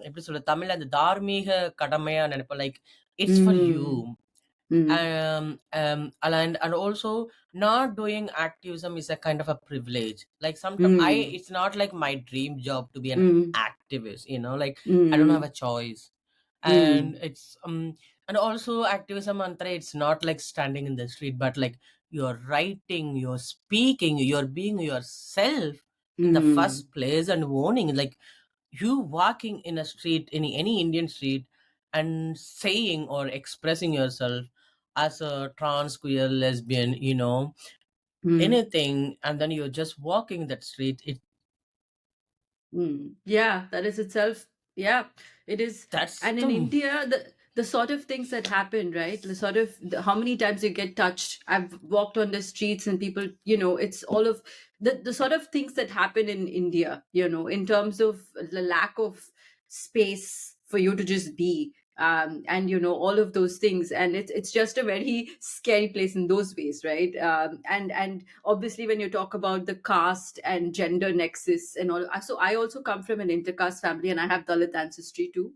எப்படி சொல்ல தமிழ்ல அந்த தார்மீக கடமையா நினைப்பேன், like it's for you. mm, mm, And also not doing activism is a kind of a privilege. Like sometimes mm, it's not like my dream job to be an mm, activist, like I don't have mm, a choice. And mm, it's and also activism mantra, it's not like standing in the street, but like you're writing, you're speaking, you're being yourself in the mm, first place, and owning, like you walking in a street, in any Indian street, and saying or expressing yourself as a trans, queer, lesbian, mm. anything, and then you're just walking that street. Mm. Yeah, that is itself. Yeah, it is. That's And in the India, the sort of things that happen, right? The sort of how many times you get touched. I've walked on the streets and people, it's all of the sort of things that happen in India, in terms of the lack of space for you to just be. And all of those things, and it's just a very scary place in those ways, right? And obviously when you talk about the caste and gender nexus and all, so I also come from an intercaste family and I have Dalit ancestry too.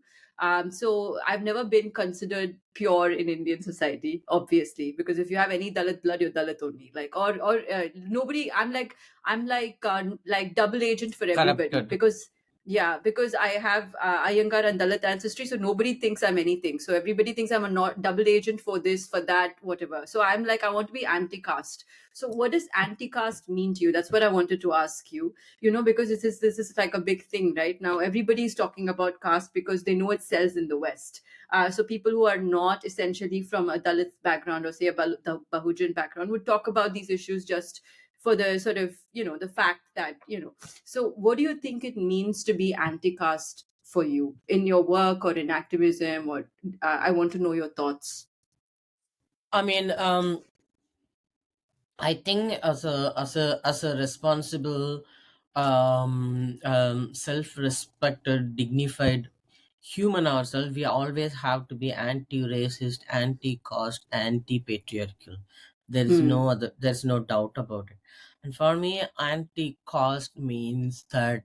So I've never been considered pure in Indian society, obviously, because if you have any Dalit blood, you're Dalit only. Like, or nobody. I'm like double agent for everybody, Corrupted. because yeah, because I have Iyengar and Dalit ancestry, so nobody thinks I'm anything. So everybody thinks I'm a not double agent for this, for that, whatever. So I'm like, I want to be anti-caste. So what does anti-caste mean to you? That's what I wanted to ask you. Because this is like a big thing right now. Everybody is talking about caste because they know it sells in the West. So people who are not essentially from a Dalit background, or say the Bahujan background, would talk about these issues just for the sort of the fact that so what do you think it means to be anti-caste for you in your work or in activism? Or I want to know your thoughts. I mean, I think as a responsible, self-respected, dignified human ourselves, we always have to be anti-racist, anti-caste, anti-patriarchal. There is Hmm. no other. There's no doubt about it. And for me, anti-caste means that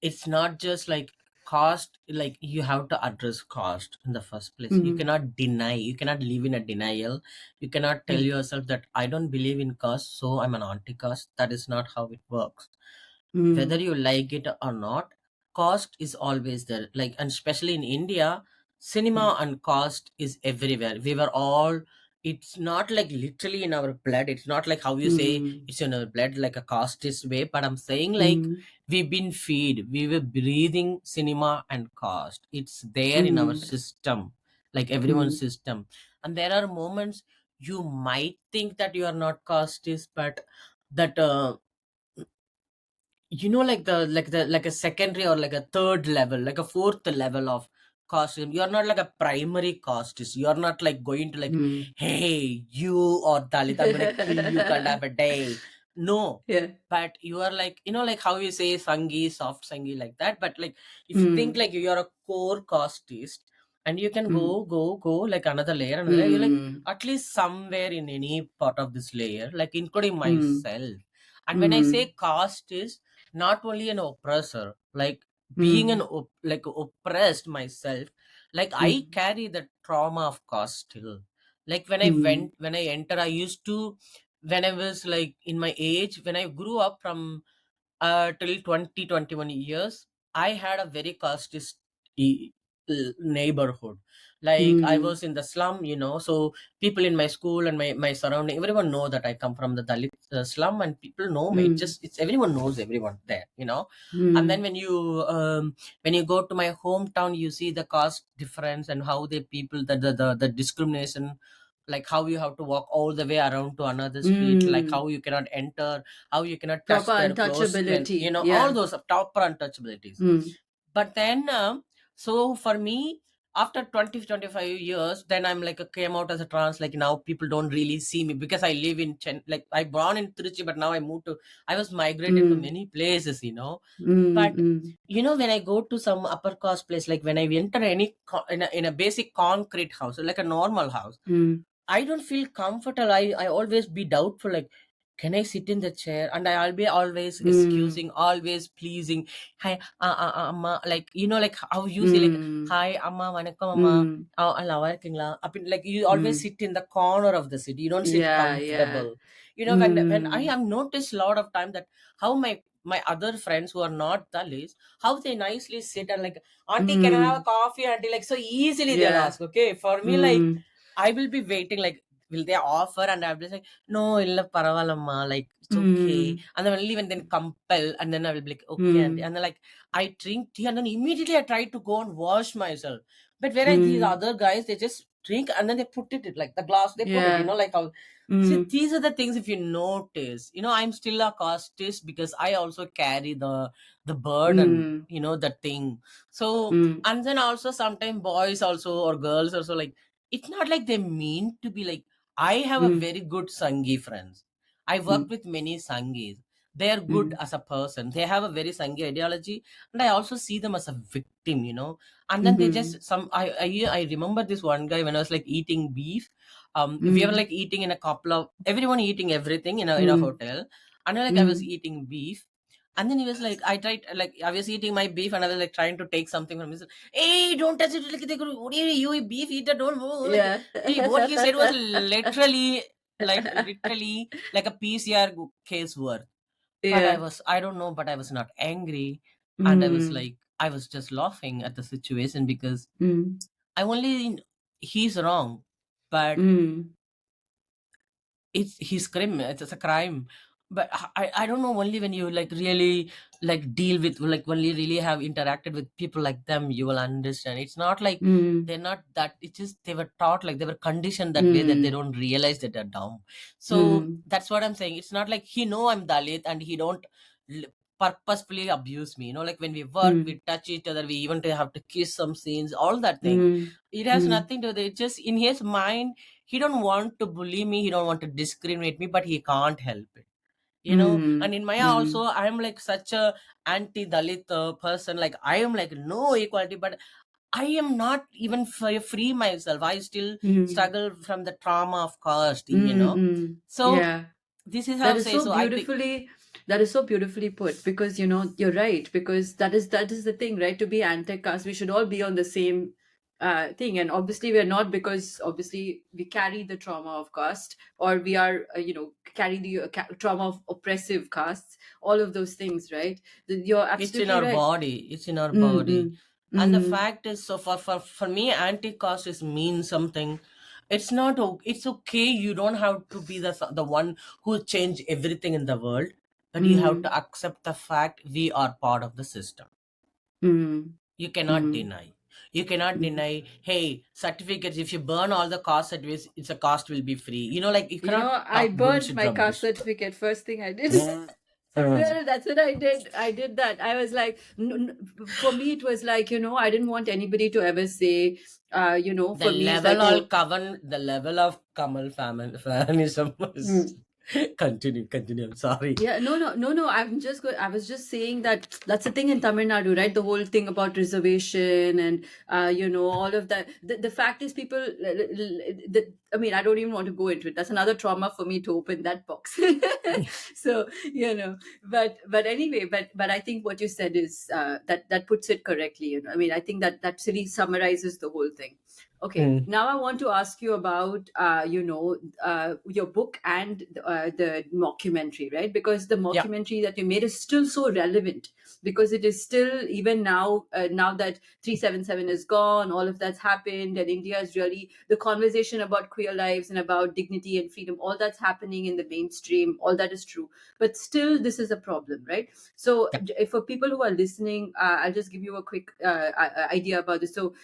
it's not just like cost, like you have to address cost in the first place. You Hmm. cannot deny, you cannot live in a denial. You cannot tell Hmm. yourself that I don't believe in cost, so I'm an anti-caste. That is not how it works. Whether Hmm. you like it or not, cost is always there. Like, and especially in India, Hmm. cinema and cost is everywhere. We were all, it's not like literally in our blood. It's not like how you say Hmm. it's in our blood like a casteist way, but I'm saying like Hmm. we've been feed, we were breathing cinema and cost. It's there in our Hmm. system, like everyone's Hmm. system. And there are moments you might think that you are not casteist, but that like a secondary or like a third level, like a fourth level of costume. You're not like a primary costume. You're not like going to like, Hmm. hey, you or Dalit, I'm gonna kill you kind of a day. No. Yeah. But you are like, like how you say Sangi, soft Sangi, like that. But like if you think Hmm. like you're a core costist and you can Hmm. go like another layer, you're like Hmm. at least somewhere in any part of this layer, like including Hmm. myself. And when I Hmm. say caste is not only an oppressor, like being Hmm. like oppressed myself, like I Hmm. carry the trauma of caste still. Like Hmm. when I enter, I used to, when I was like in my age, when I grew up from till 20 21 years, I had a very casteist e- neighborhood. Like I Hmm. was in the slum, so people in my school and my surrounding, everyone know that I come from the Dalit slum, and people know me. Hmm. It's everyone knows everyone there. And then Hmm. when you go to my hometown, you see the caste difference and how the people, the discrimination, like how you have to walk all the way around to another street, like Hmm. how you cannot enter, how you cannot Proper touch their clothes, when untouchability. all Yeah. those proper untouchabilities. Hmm. But then so for me, after 20 25 years, then I'm like came out as a trans. Like now people don't really see me because I live in like I born in Trichy, but now I was migrated to Hmm. many places. Hmm. But Hmm. when I go to some upper cost place, like when I enter any in a basic concrete house, like a normal house, Hmm. I don't feel comfortable. I always be doubtful, like, can I sit in the chair? And I'll be always Hmm. excusing, always pleasing. Hi, amma, like, like how you say, like, Hmm. hi, amma, vanakkam, amma. Hmm. Oh, like you always Hmm. sit in the corner of the seat. You don't sit Yeah. Yeah. comfortable. When I Hmm. have noticed a lot of time that how my other friends who are not Dalits, how they nicely sit and like, auntie, can I have a Hmm. coffee? Auntie, like so easily they'll Yeah. ask. Okay, for me, like Hmm. I will be waiting, like, will they offer? And I'll be like, no, illa paravalamma, like, it's okay. Hmm. And then only when then compel, and then I will be like, okay. Hmm. And then, like, I drink tea, and then immediately I try to go and wash myself. But whereas these Hmm. other guys, they just drink, and then they put it like the glass, they put it, Yeah. like how. See, Mm. these are the things, if you notice, I'm still a casteist because I also carry the burden, Mm. the thing. So, Mm. and then also sometimes boys also or girls also, like, it's not like they mean to be like. I have a Mm. very good Sangi friends. I worked Mm. with many Sangis. They are good Mm. as a person. They have a very Sangi ideology, and I also see them as a victim. And then they Mhm. just I remember this one guy when I was like eating beef. We were Mm. like eating in a couple of everyone eating everything in a Mm. hotel, and then like I was Mm. eating beef. And then he was like, I tried, like, I was eating my beef and I was like trying to take something from him. Hey, don't touch it. Like, what are you beef eater? Don't move. Like, Yeah. what he said was literally like a PCR case worth. But Yeah. I don't know, but I was not angry. And I was Mm. like, I was just laughing at the situation because Mm. I only, he's wrong, but Mm. he's crime, it's a crime. But I don't know, only when you like really like deal with, like, only really have interacted with people like them, you will understand. It's not like Mm. they're not that, it's just they were taught, like they were conditioned that way, that they Mm. don't realize that they're dumb. So Mm. that's what I'm saying. It's not like he know I'm Dalit and he don't l- purposefully abuse me, like when we work, Mm. we touch each other, we even have to kiss some scenes, all that thing. Mm. It has Mm. nothing to do with it. It's just in his mind, he don't want to bully me, he don't want to discriminate me, but he can't help it. And Mm. in Maya also, Mm. I am like such a anti-Dalit person. Like, I am like no equality, but I am not even free myself. I still Mm. struggle from the trauma of caste. Mm. So Yeah. this is how That I is say. so So I think beautifully that is so beautifully put, because you're right, because that is the thing, right? To be anti-caste, we should all be on the same thing, and obviously we're not, because obviously we carry the trauma of caste, or we are carry the trauma of oppressive castes, all of those things, right? You're it's in absolutely our right. body. It's in our Mm, body. mm, And the mm, fact is, so for me, anti-caste is mean something. It's not it's okay, you don't have to be the one who change everything in the world, but you have mm, to accept the fact we are part of the system. mm, You cannot mm, deny. You cannot mm. deny, hey, certificates, if you burn all the caste certificates, it's a caste will be free. Like, you cannot I talk burnt bullshit my caste rubbish. certificate. First thing I did. Uh, No, that's what I did. I did that. I was like, for me, it was like, I didn't want anybody to ever say, the for me, it's like, level oh, of the level of Kamal feminism was mm. continue. I'm sorry. Yeah, no, no, no, no. I was just saying that that's the thing in Tamil Nadu, right? The whole thing about reservation and all of that. The fact is, people. I mean, I don't even want to go into it. That's another trauma for me to open that box. So but anyway, but I think what you said is that puts it correctly. I mean, I think that really summarizes the whole thing. Okay, Mm. now I want to ask you about your book and the mockumentary, right? Because the Yeah. mockumentary that you made is still so relevant, because it is still, even now, now that 377 is gone, all of that's happened, and India is really, the conversation about queer lives and about dignity and freedom, all that's happening in the mainstream, all that is true, but still this is a problem, right? So Yeah. for people who are listening, I'll just give you a quick idea about this. So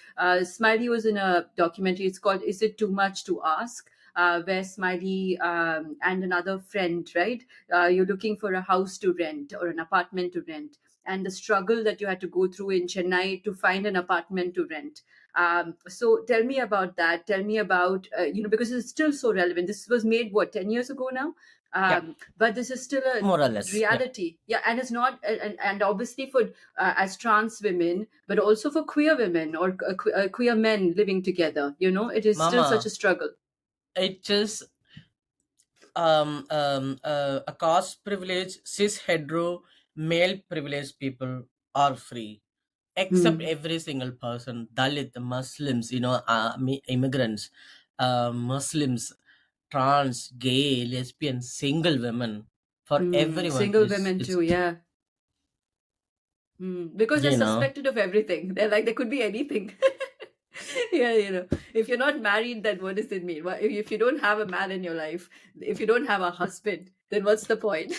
Smiley was in a documentary. It's called "Is It Too Much to Ask?" Where Smiley and another friend, right? You're looking for a house to rent or an apartment to rent, and the struggle that you had to go through in Chennai to find an apartment to rent. So tell me about that. Tell me about because it's still so relevant. This was made, what, 10 years ago now. Yeah. But this is still a More or less. Yeah. reality, yeah, and it's not, and obviously for as trans women, but also for queer women or queer men living together, it is still such a Mama, struggle. it just a caste privilege, cis hetero, male privileged people are free, except Hmm. every single person, Dalit, Muslims, immigrants, Muslims, trans, gay, lesbian, single women. For Hmm. everyone, Single it's women it's too, yeah. Hmm. Because they're you know suspected of everything. They're like, there could be anything. Yeah, if you're not married, then what does it mean? If you don't have a man in your life, if you don't have a husband, then what's the point?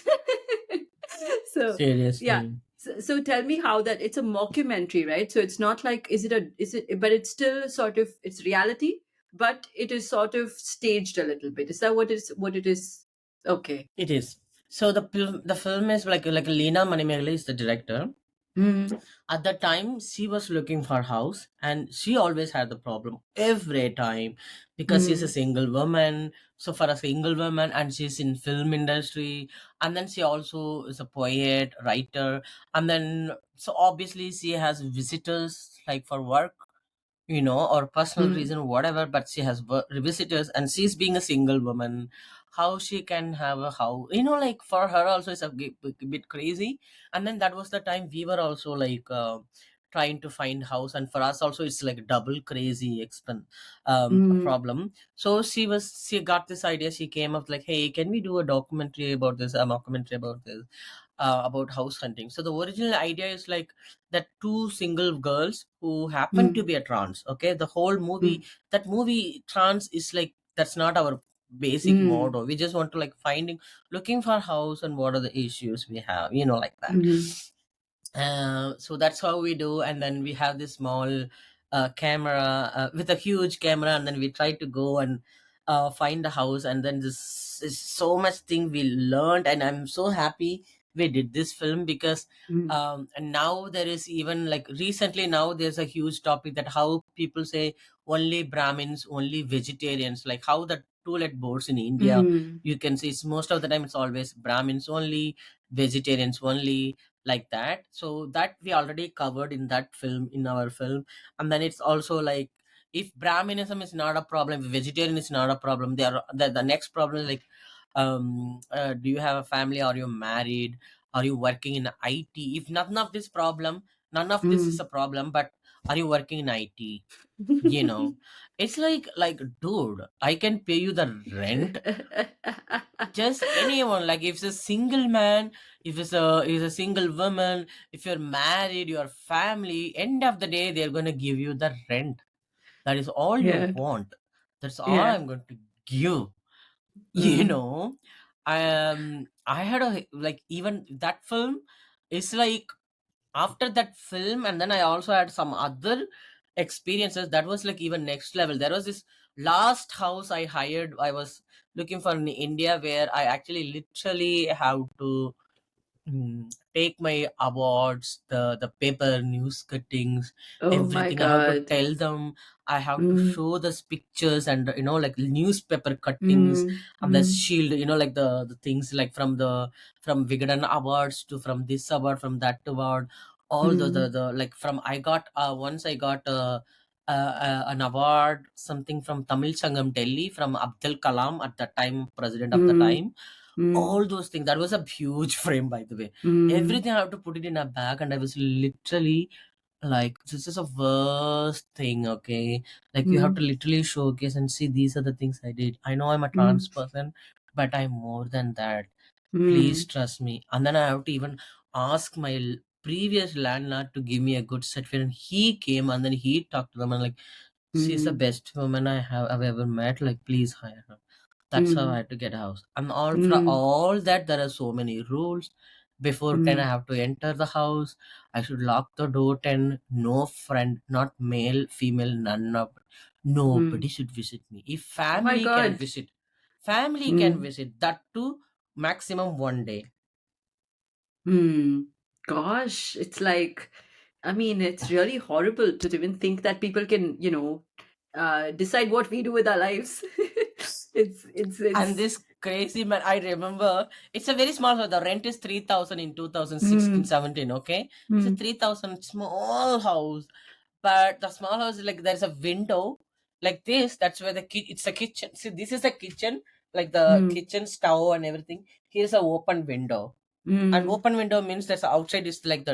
So yeah, seriously. so tell me how that, it's a mockumentary, right? So it's not like, is it, but it's still sort of, it's reality. but it is sort of staged a little bit. Is that what it is? Okay. It is. So the film is like Leena Manimegala is the director. Mm, At the time, she was looking for house, and she always had the problem every time because she's a mm, single woman. So for a single woman, and she's in film industry, and then she also is a poet, writer, and then so obviously she has visitors like for work, or personal mm, reason, whatever, but she has visitors, and she's being a single woman. How she can have a house, like for her also is a bit crazy. And then that was the time we were also like trying to find house, and for us also it's like double crazy mm, problem. So she got this idea. She came up like, hey, can we do a documentary about this, a documentary about this, about house hunting. So the original idea is like that two single girls who happen to mm, be a trans. Okay, the whole movie, mm, that movie trans is like, that's not our basic mm, motto. We just want to like looking for house and what are the issues we have, like that. mm, So that's how we do. And then we have this small camera with a huge camera, and then we try to go and find the house. And then this is so much thing we learned, and I'm so happy we did this film because mm, and now there is even like recently now there's a huge topic that how people say only Brahmins, only vegetarians, like how the toilet boards in India, mm, you can see it's most of the time it's always Brahmins only, vegetarians only, like that. So that we already covered in that film, in our film. And then it's also like, if Brahminism is not a problem, if vegetarian is not a problem, the next problem is like, do you have a family, are you married, are you working in IT? If none of this problem, none of this is mm. a problem, but are you working in IT? you know it's like, dude, I can pay you the rent. Just anyone, like if it's a single man, if it's a single woman, if you're married, your family, end of the day they're going to give you the rent. That is all you Yeah, want. That's all yeah. I'm going to give. you Mm, know I had a like, even that film is like, after that film, and then I also had some other experiences that was like even next level. There was this last house I was looking for in India, where I actually literally have to take my awards, the paper news cuttings, oh my everything. I have to God. tell them. I have to Mm, show the pictures, and like newspaper cuttings, mm, and the mm, shield. Like the things like from Vigadan awards to from this award, from that award, all mm, the like from I got once I got an award, something from Tamil Sangam Delhi, from Abdul Kalam, at the time president of the mm, time. mm, All those things, that was a huge frame, by the way. mm, Everything I have to put it in a bag, and I was literally like, this is a worst thing. Okay, like you have to mm, literally showcase and see, these are the things I did. I know I'm a trans mm, person, but I'm more than that. Please mm, trust me. And then I have to even ask my previous landlord to give me a good certificate, and he came, and then he talked to them, and like, she's the mm, best woman I've ever met, like please hire her. That's how I mm, had to get a house. And all for mm, all that, there are so many rules. Before can I mm, have to enter the house, I should lock the door 10. No friend, not male, female, none of, nobody mm. should visit me. If Oh my family can God. visit, family can Mm, visit, that too maximum one day. mm. Gosh, it's like, I mean, it's really horrible to even think that people can, decide what we do with our lives. And It's, this crazy man, I remember, it's a very small house. The rent is 3,000 in 2016, mm, 17. Okay, it's a mm, 3,000 small house. But the small house is like, there's a window like this. That's where it's a kitchen. See, this is the kitchen, like the mm, kitchen stove and everything. Here's an open window. And mm, open window means there's outside is like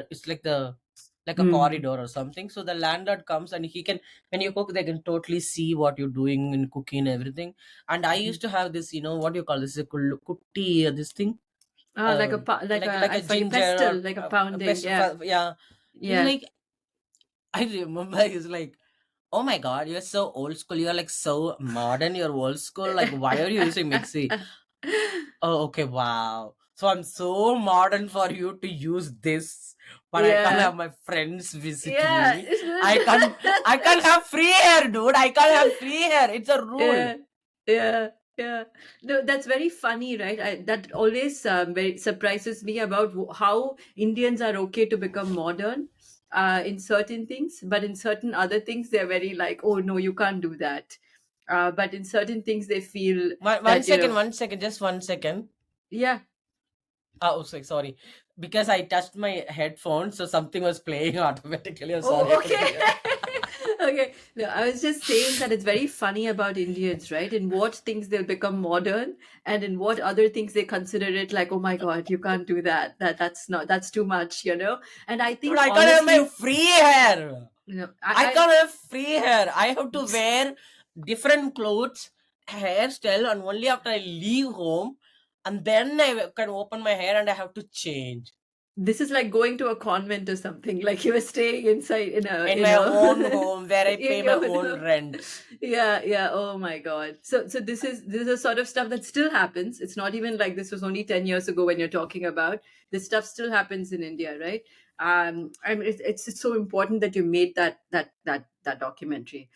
like a mm, corridor or something. So the landlord comes, and he can, when you cook, they can totally see what you're doing in cooking and everything. And I used to have this, what do you call this, kutti, this thing, like a, like like a, a like a ginger pestle, or like a a pounding. best, Yeah, yeah. It's yeah. like, I remember it's like, oh my god, you're so old school, you're like so modern, you're old school, like why are you using mixie? Oh, okay, wow. So I'm so modern for you to use this, but I can't Yeah. have my friends visit Yeah. me. I can't have free hair, dude. I can't have free hair. It's a rule. Yeah, yeah, yeah. No, that's very funny, right? That always very surprises me about how Indians are okay to become modern in certain things, but in certain other things, they're very like, oh no, you can't do that. But in certain things, they feel One that, second, 1 second, just 1 second. yeah. Oh, sorry. Because I touched my headphones, so something was playing automatically. I'm sorry, I Oh, couldn't hear. okay. Okay. No, I was just saying that it's very funny about Indians, right? In what things they'll become modern, and in what other things they consider it like, oh my God, you can't do that. That's too much. And I Dude, think I can't have my honestly, free hair. I I can't have free hair. I have to wear different clothes, hairstyle, and only after I leave home, and then I can open my hair and I have to change this is like going to a convent or something. Like you were staying inside in a, in you my know, own home where I in pay my your own rent. yeah, yeah. Oh my God. So this is a sort of stuff that still happens. It's not even like this was only 10 years ago when you're talking about. This stuff still happens in India, right? And it's so important that you made that documentary.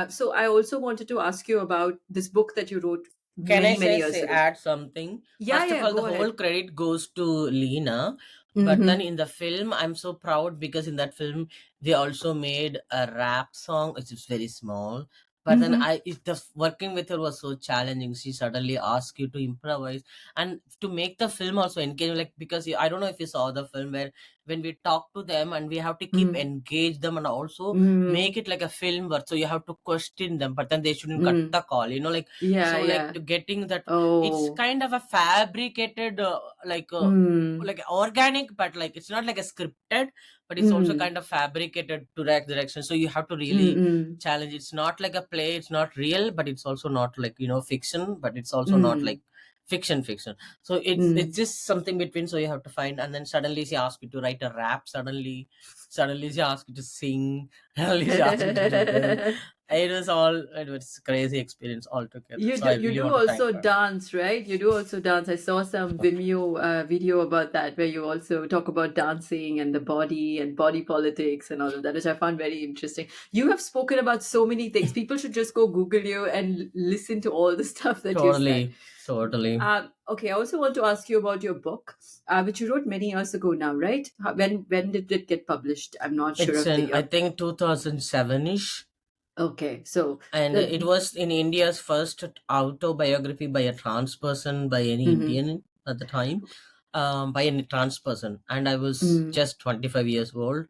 So I also wanted to ask you about this book that you wrote Can I many say, years ago. add something? Yeah, First of yeah. all, the Go whole ahead. credit goes to Lena. But then Mm-hmm. in the film, I'm so proud because in that film, they also made a rap song, which is very small. But then Mm-hmm. working with her was so challenging. She suddenly asked you to improvise and to make the film also engaging. Like, because I don't know if you saw the film where when we talk to them and we have to keep Mm-hmm. engage them and also Mm-hmm. make it like a film work. So you have to question them, but then they shouldn't cut Mm. the call, like. Yeah, So like yeah. to getting that, it's Oh. kind of a fabricated like uh, Mm. like organic, but like it's not like a scripted, but it's also Mm. kind of fabricated to that direction. So you have to really Mm-mm. challenge. It's not like a play, it's not real, but it's also not like fiction, but it's also not like Mm. fiction. So it's Mm. just something between. So you have to find, and then suddenly she asked you to write a rap. Suddenly she asked you to sing. Suddenly she asked you to do this. It was crazy experience altogether. You So do, I you really do want to thank also her. dance, right? You do also dance. I saw some Vimeo video about that where you also talk about dancing and the body and body politics and all of that, which I found very interesting. You have spoken about so many things. People should just go Google you and listen to all the stuff that you said. Totally. Okay, I also want to ask you about your book, which you wrote many years ago now, right? When did it get published? I'm not sure It's of the in, I year. think, 2007-ish. Okay, so And the it was in India's first autobiography by a trans person, by any mm-hmm, Indian at the time, by any trans person. And I was mm, just 25 years old.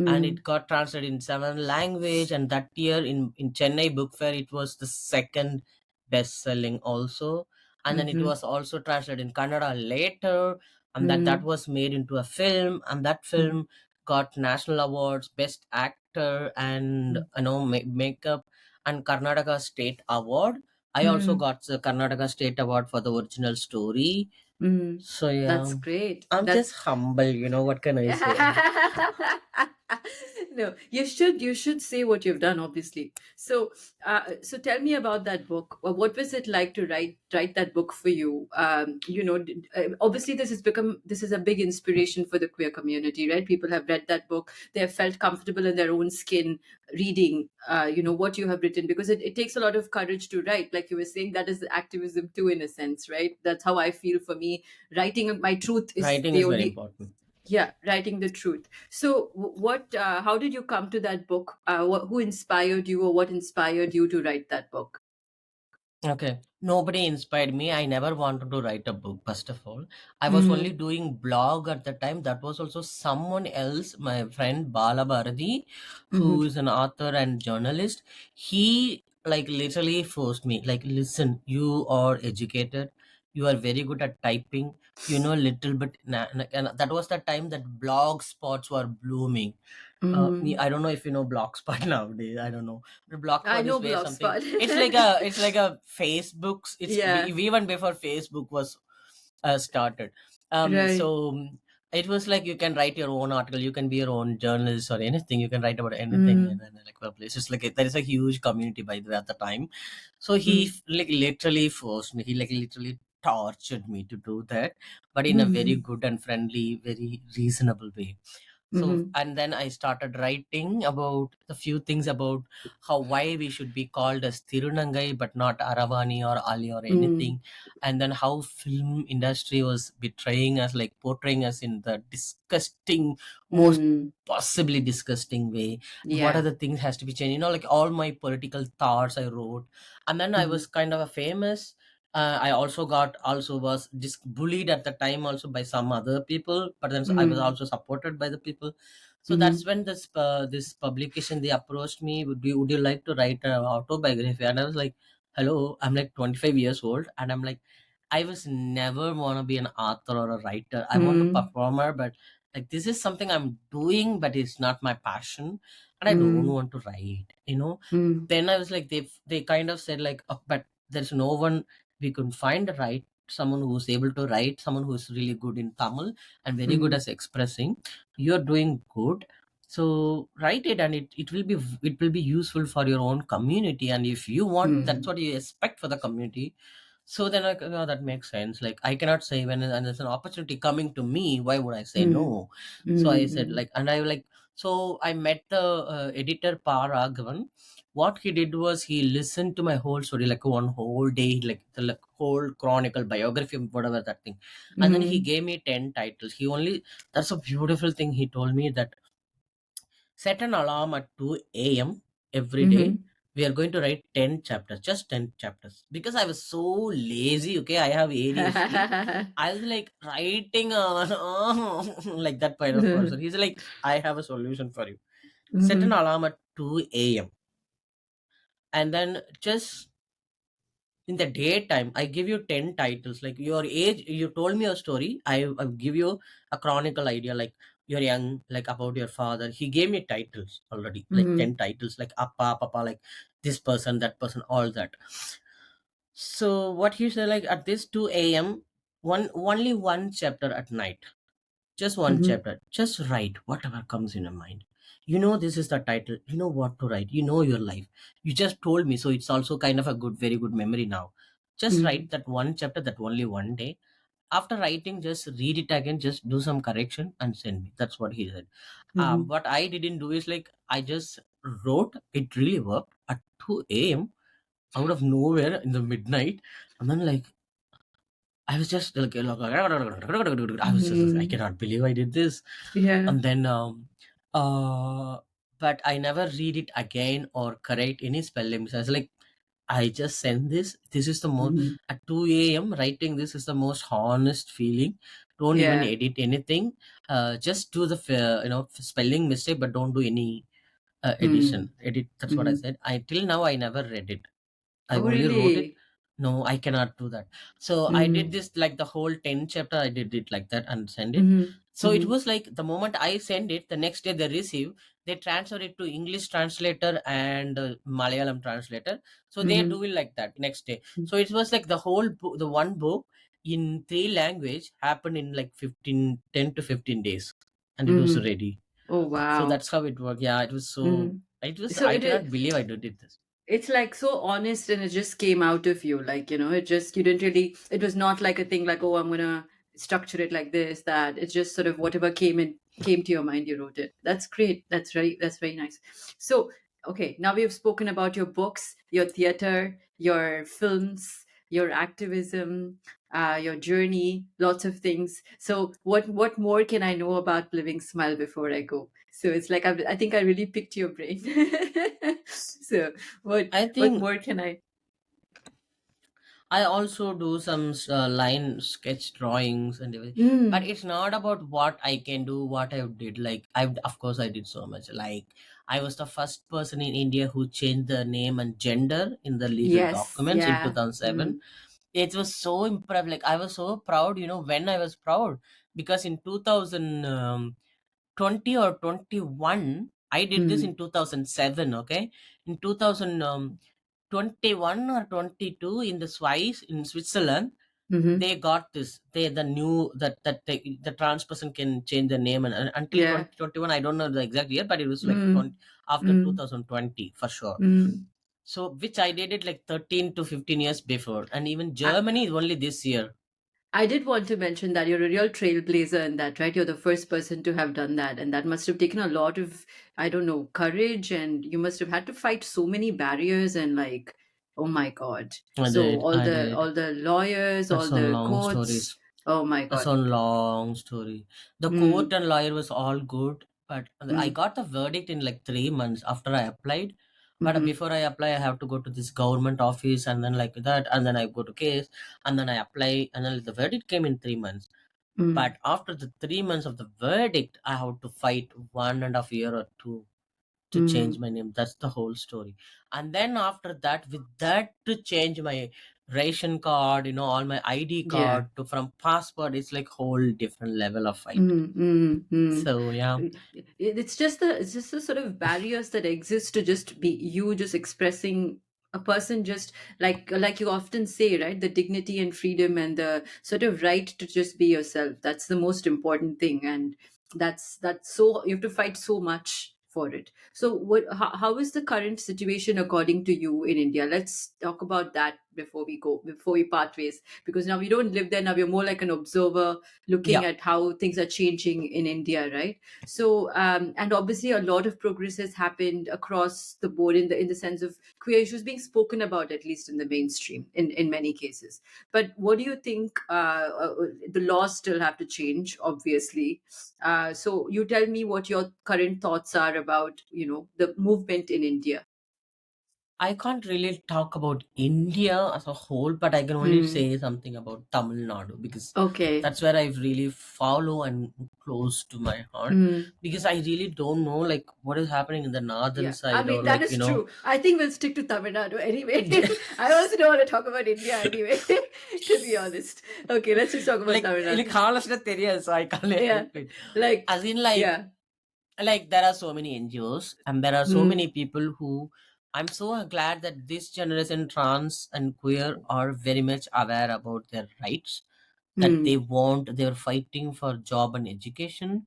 And mm, it got translated in 7 language. And that year in Chennai Book Fair, it was the second best selling also. And then it mm-hmm, was also translated in Kannada later. And that mm, was made into a film. And that mm, film got national awards, best actor, and mm, makeup, and Karnataka State Award. I also mm, got the Karnataka State Award for the original story. mm. So yeah, That's great. I'm just That's humble. What can I say? no, you should say what you've done, obviously. So tell me about that book. What was it like to write that book for you? Obviously this is a big inspiration for the queer community, right? People have read that book. They have felt comfortable in their own skin reading, what you have written, because it takes a lot of courage to write. Like you were saying, that is activism too, in a sense, right? That's how I feel. For me, writing my truth is Writing the is very only, important. yeah, writing the truth. So what how did you come to that book? Who inspired you, or what inspired you to write that book? Okay. Nobody inspired me. I never wanted to write a book, first of all. I was only Mm-hmm. doing blog at the time. That was also someone else, my friend Bala Bharati, who Mm-hmm. is an author and journalist. He like literally forced me, like, listen, you are educated. You are very good at typing. You know a little bit. And that was the time that blog spots were blooming. Mm-hmm. I don't know if you know Blogspot nowadays. I don't know. The I Blogspot is know where something. Blogspot. It's like a Facebook's. Yeah, Even before Facebook was started. right. It was like you can write your own article. You can be your own journalist or anything. You can write about anything, and Mm. then like publish. It's like there is a huge community by the way at the time. So he Mm. like literally forced me. He like literally tortured me to do that, but in a very Mhm. good and friendly, very reasonable way. So, Mhm. and then I started writing about a few things about how, why we should be called as Tirunangai but not Aravani or Ali or Mhm. anything. And then how film industry was betraying us, like portraying us in the disgusting, most Mhm. possibly disgusting way. What are Yeah. the things has to be changed, like all my political thoughts I wrote. And then I Mhm. was kind of a famous. I also was just bullied at the time also by some other people, but then I was Mhm. also supported by the people. So that's Mhm. when this publication, they approached me, would you like to write an autobiography? And I was like, hello, I'm like 25 years old, and I'm like, I was never want to be an author or a writer. I want to Mhm. performer, but like this is something I'm doing, but it's not my passion, and I don't Mhm. want to write. Mhm. Then I was like, they kind of said like, oh, but there's no one we could find, right? Someone who's able to write, someone who's really good in Tamil and very good Mhm. as expressing. You're doing good, so write it, and it will be useful for your own community, and if you want, that's Mhm. what you expect for the community. So then, like, oh, that makes sense. Like, I cannot say when and there's an opportunity coming to me, why would I say Mhm. no? So I said Mhm. like, and I like, so I met the editor Paragavan. What he did was he listened to my whole story, like one whole day, like the like, whole chronicle biography, whatever that thing. And then he Mhm. gave me 10 titles. That's a beautiful thing. He told me that set an alarm at 2 a.m. every day. Mhm. We are going to write 10 chapters, just 10 chapters. Because I was so lazy, okay? I have ADHD. I was like writing on, like that kind of person. He's like, I have a solution for you. Set an Mhm. alarm at 2 a.m. and then just in the daytime I give you 10 titles, like your age, you told me a story, I give you a chronicle idea, like you're young, like about your father. He gave me titles already, like 10 Mhm. titles, like appa papa, like this person, that person, all that. So what he said, like at this 2 a.m., only one chapter at night, just one Mhm. chapter. Just write whatever comes in your mind. This is the title. You know what to write. You know your life. You just told me, so it's also kind of a good, very good memory now. Just Mhm. write that one chapter, that only one day. After writing, just read it again, just do some correction and send me. That's what he said. Mhm. What I didn't do is like I just wrote. It really worked at 2 a.m. out of nowhere in the midnight, and then like I was just like, I Mhm. cannot believe I did this. Yeah. And then, uh, but I never read it again or correct any spelling mistakes. Like, I just send this. This is the most, Mhm. at 2 a.m., writing this is the most honest feeling. Don't even Yeah. edit anything. Just do the, spelling mistake, but don't do any Mhm. Edit. That's what I Mhm. said. Till now, I never read it. I Oh, only wrote it. really? No, I cannot do that. So I did Mhm. this like the whole 10 chapter. I did it like that and send it. Mhm. So it Mhm. was like the moment I send it, the next day they receive, they transfer it to English translator and Malayalam translator. So they Mhm. do it like that next day. So it was like the whole book, the one book in three language happened in like 10 to 15 days, and it was Mhm. ready. Oh, So wow. that's how it worked. Yeah, it was so. Mhm. So I it is. cannot believe I did this. It's like so honest and it just came out of you, like, it just, you didn't really, it was not like a thing like, oh, I'm gonna structure it like this, that. It's just sort of whatever came to your mind, you wrote it. That's great. That's very nice. So, okay, now we've spoken about your books, your theater, your films, your activism, your journey, lots of things. So what more can I know about Living Smile before I go? So it's like I think I really picked your brain. So I what think more can I? I also do some line sketch drawings and everything, but Mm, it's not about what I can do, what I did. Like of course, I did so much. Like I was the first person in India who changed the name and gender in the legal yes, documents in yeah. 2007. Mm, It was so impressive. Like I was so proud. When I was proud, because in 2020 or 21, I did this mm, in 2007. Okay, in 2021 or 22, in Switzerland, mm-hmm. they got this. They the new that the trans person can change the name, and until Yeah. 2021, I don't know the exact year, but it was like Mm, 20, after mm, 2020 for sure. mm, So which I did it like 13 to 15 years before, and even I, Germany is only this year. I did want to mention that you're a real trailblazer in that, right? You're the first person to have done that, and that must have taken a lot of, I don't know, courage, and you must have had to fight so many barriers and like, oh my God. I So did, I did. all the lawyers, all That's a the long story. courts. Oh my That's God. a long story. The court Mm, and lawyer was all good, but I mm, got the verdict in like 3 months after I applied. But mm-hmm, before I apply, I have to go to this government office and then like that, and then I go to case, and then I apply, and then the verdict came in 3 months. mm, But after the 3 months of the verdict, I have to fight 1.5 year or two to change mm. my name. That's the whole story. And then after that, with that to change my ration card, all my ID Yeah. card to from passport, it's like whole different level of fight. Mm, mm, mm. So yeah, It's just the sort of barriers that exist to just be you, just expressing a person, just like you often say, right? The dignity and freedom and the sort of right to just be yourself. That's the most important thing, and that's so you have to fight so much for it. So how is the current situation according to you in India? Let's talk about that before we part ways, because now we don't live there. Now we're more like an observer looking yeah. at how things are changing in India, right? So, and obviously, a lot of progress has happened across the board in the sense of queer issues being spoken about, at least in the mainstream, in many cases. But what do you think? The laws still have to change, obviously. So, you tell me what your current thoughts are about, the movement in India. I can't really talk about India as a whole, but I can only Hmm. say something about Tamil Nadu because Okay. that's where I really follow and close to my heart. Hmm. Because I really don't know like what is happening in the northern Yeah, I side or mean that like is true. I think we'll stick to Tamil Nadu anyway. I also don't want to talk about India anyway, to be honest. Okay, let's just talk about Tamil like Nadu. honestly தெரியாது, so I can't Yeah, explain. like As in yeah. like there are so many NGOs and there are so many Hmm. people who I'm so glad that this generation trans and queer are very much aware about their rights, that they Hmm. want, they're fighting for job and education.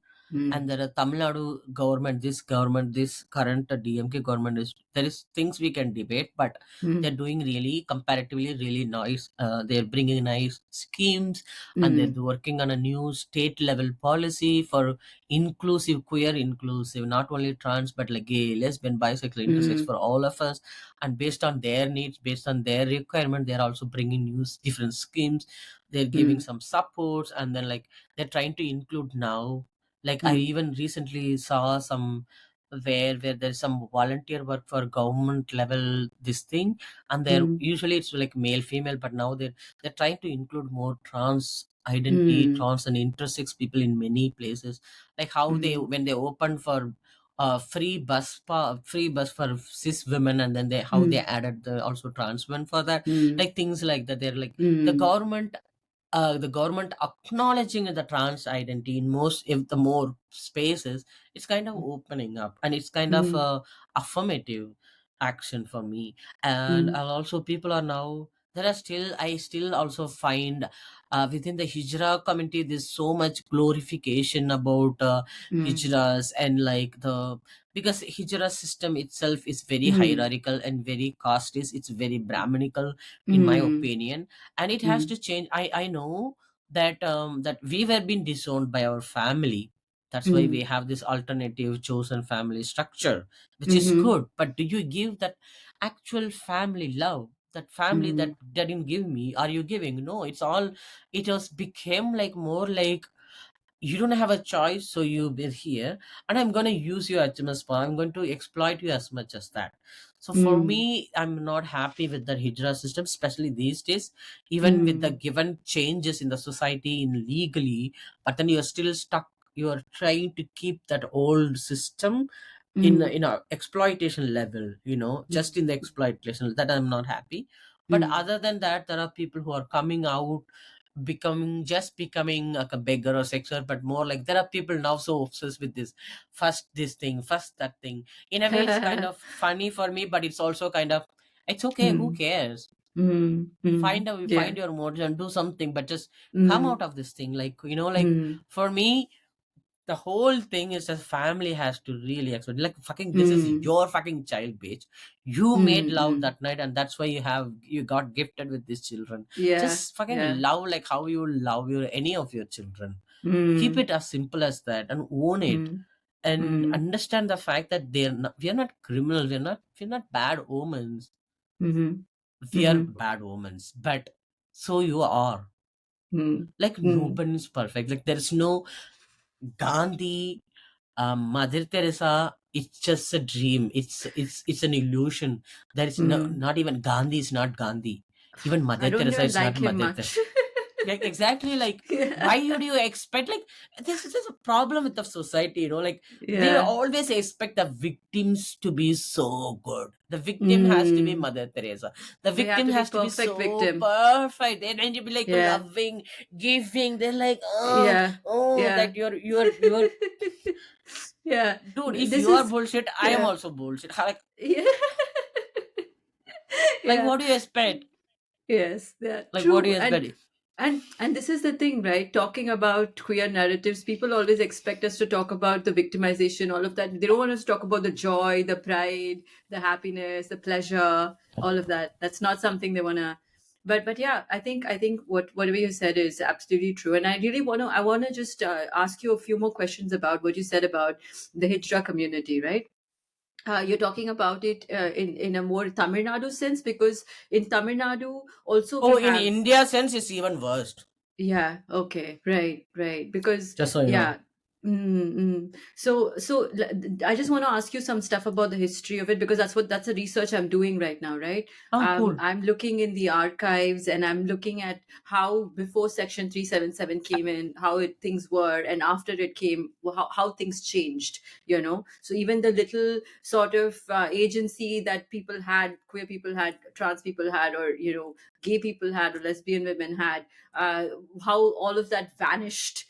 And Hmm. there are Tamil Nadu government, this current DMK government is, there is things we can debate, but they're Hmm. doing really comparatively really nice. They're bringing nice schemes, and they're Hmm. working on a new state level policy for inclusive, queer inclusive, not only trans but like gay, lesbian, bisexual, intersex, Hmm. for all of us. And based on their needs, based on their requirement, they're also bringing new different schemes. They're giving Hmm. some supports, and then like they're trying to include now. Like I Hmm. even recently saw some where there's some volunteer work for government level this thing, and they're Hmm. usually it's like male female, but now they're trying to include more trans identity, Hmm. trans and intersex people in many places. Like how they, Hmm. when they open for free bus for cis women, and then they how they Hmm. added the also trans women for that, Hmm. like things like that. They're like the Hmm. government, the government acknowledging the trans identity in most, if the more spaces, it's kind of opening up, and it's kind of Hmm. affirmative action for me. And Hmm. also people are now, there are still, I still also find within the hijra community there's so much glorification about Hmm. hijras, and like the, because hijra system itself is very Hmm. hierarchical and very casteist, it's very brahminical in my Hmm. opinion, and it has Hmm. to change. I know that that we were being disowned by our family. That's why we Hmm. have this alternative chosen family structure, which is Hmm. good. But do you give that actual family love? That family that Hmm. didn't give me, are you giving? No, it's all, it was became like more like you don't have a choice, so you be here, and I'm going to use you as much as possible. I'm going to exploit you as much as that. So for Hmm. me, I'm not happy with the hijra system, especially these days, even with the Hmm. given changes in the society in legally, but then you're still stuck, you're trying to keep that old system Hmm. in a exploitation level, just in the exploitation, that I'm not happy. But Hmm. other than that, there are people who are coming out, becoming like a beggar or sexual, but more like there are people now so obsessed with first this thing, first that thing. In a way, it's kind of funny for me, but it's also kind of, it's okay, who Hmm. cares? Hmm. Hmm. Find Yeah. your motive and do something, but just come Hmm. out of this thing, like like Hmm. for me, the whole thing is the family has to really accept, like, fucking, this is Mm, your fucking child, bitch. You made mm, love mm. that night, and that's why you got gifted with these children. Yeah, Just fucking yeah. love like how you love your any of your children. Keep Mm, it as simple as that and own it, mm, and mm, understand the fact that we are not criminals, we're not bad omens. mhm, We are mhm, bad omens, but so you are. mm, Like, mm, nobody is perfect. Like, there is no Gandhi, Mother Teresa. It's just a dream. It's an illusion. There is no, mm. not even Gandhi is not Gandhi. Even I Mother don't Teresa even is like not him Mother Teresa. much. Yeah, exactly. Like, Yeah, why would you expect? Like, this is a problem with the society. Like, they yeah. always expect the victims to be so good. The victim has to be Mm. Mother Teresa. The They have victim to be has to be perfect so victim. perfect, and you be like Yeah, loving, giving. They're like, oh, yeah, oh, yeah. that you're Yeah. dude. If This you are is, bullshit, I am yeah. also bullshit. Yeah. Like, Yeah. what do you expect? Yes, yeah, Like, what do true. you expect? And this is the thing, right? Talking about queer narratives, people always expect us to talk about the victimization, all of that. They don't want us to talk about the joy, the pride, the happiness, the pleasure, all of that. That's not something they wanna. But yeah, I think whatever you said is absolutely true. And I wanna just ask you a few more questions about what you said about the Hijra community, right? You're talking about it in a more Tamil Nadu sense, because in Tamil Nadu also Oh, we in have. India sense, it's even worst. Yeah, okay, right, right. Because, Just so you know. yeah. So I just want to ask you some stuff about the history of it, because that's the research I'm doing right now, right? Oh, cool. I'm looking in the archives, and I'm looking at how before Section 377 came in, how things were, and after it came, how things changed, So even the little sort of agency that people had, queer people had, trans people had, or, gay people had, or lesbian women had, how all of that vanished,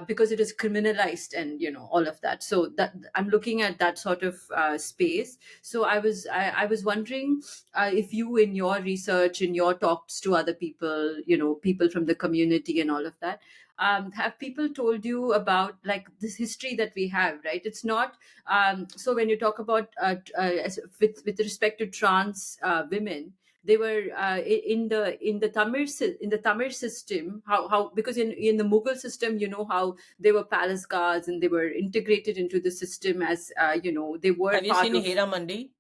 because it is criminalized, and all of that. So that I'm looking at that sort of space. So I was wondering, if you, in your research, in your talks to other people, people from the community and all of that, have people told you about, like, this history that we have, right? It's not, so when you talk about, with respect to trans women, they were, in the Tamil system, how, because in the Mughal system, how they were palace guards, and they were integrated into the system as, they were Have you part seen of. Hira Mandi?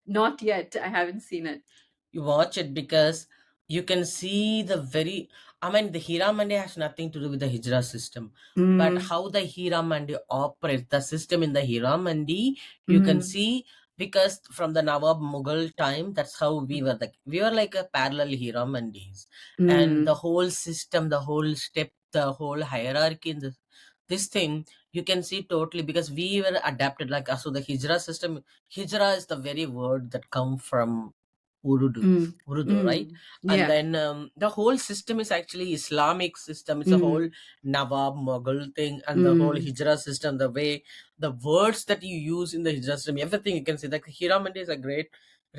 Not yet, I haven't seen it. You watch it because you can see the very. I mean, the Hira Mandi has nothing to do with the Hijra system, but Mm, how the Hira Mandi operates, the system in the Hira Mandi, you can mm, see, because from the Nawab Mughal time, that's how we were like a parallel Hira Mandis, and the mm, whole system, the whole step, the whole hierarchy in this thing, you can see totally, because we were adapted, like, so the Hijra system. Hijra is the very word that come from Urdu, mm, Urdu, right? mm. And Yeah. then the whole system is actually Islamic system. It's a whole Mm, Nawab Mughal thing, and the whole mm, Hijra system, the way the words that you use in the Hijra system, everything you can see. Like, Hiramandi is a great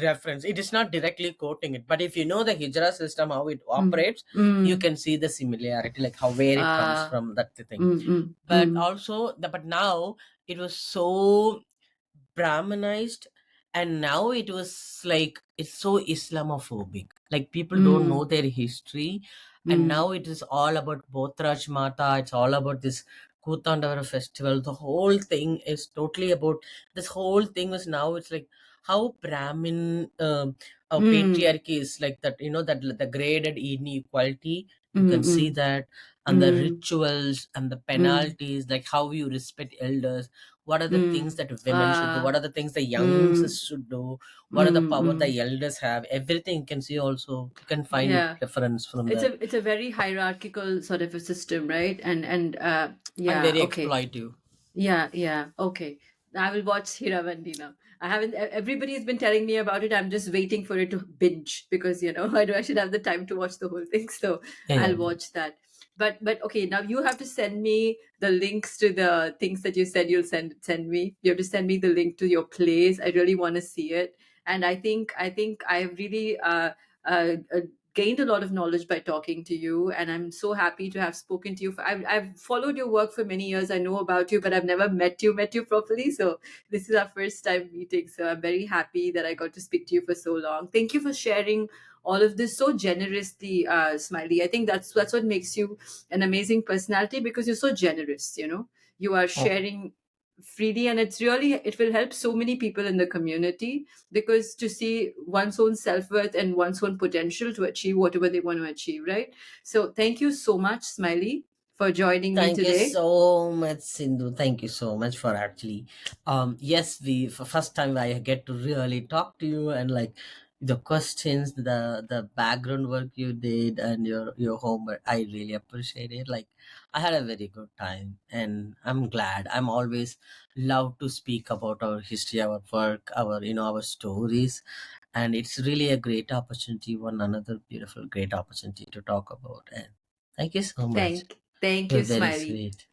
reference. It is not directly quoting it, but if you know the Hijra system, how it mm, operates, you mm. can see the similarity, like how where it comes uh, from, that thing. mm, mm, But mm, also, but now it was so Brahmanized, and now it was like it's so Islamophobic. Like, people don't know mm, their history, and mm, now it is all about Botraj Mata. It's all about this Kutandavara festival. The whole thing is totally about this whole thing. Is now it's like how Brahmin mm, patriarchy is like that. That the graded inequality. You mm, can see mm, that, and the mm, rituals and the mm, penalties, like how you respect elders, what are the things mm. that women should do, what are the things the Mm, youngsters should do, what are the mm, power mm. the elders have, everything you can see. Also, you can find Yeah. reference from It's there. a very hierarchical sort of a system, right? And And yeah, very okay. exploitive. Yeah, yeah, okay. I will watch Hiravandi now. I haven't. Everybody has been telling me about it. I'm just waiting for it to binge, because I should have the time to watch the whole thing. So Yeah, I'll yeah. watch that. But okay, now you have to send me the links to the things that you said you'll send me. You have to send me the link to your plays. I really want to see it, and I think I have really gained a lot of knowledge by talking to you, and I'm so happy to have spoken to you. I've followed your work for many years. I know about you, but I've never met you properly. So this is our first time meeting. So I'm very happy that I got to speak to you for so long. Thank you for sharing all of this so generously, Smiley. I think that's what makes you an amazing personality, because you're so generous. You are Oh, sharing freely, and it will help so many people in the community, because to see one's own self-worth and one's own potential to achieve whatever they want to achieve, right? So thank you so much, Smiley, for joining me thank you today. so much, Sindhu. Thank you so much for actually. Yes, we for first time I get to really talk to you, and like the questions, the background work you did, and your homework. I really appreciate it. Like I had a very good time, and I'm glad. I'm always love to speak about our history, our work, our stories, and it's really a great opportunity. One another beautiful, great opportunity to talk about. And thank you so much. Thank you, You're very Smiley. sweet.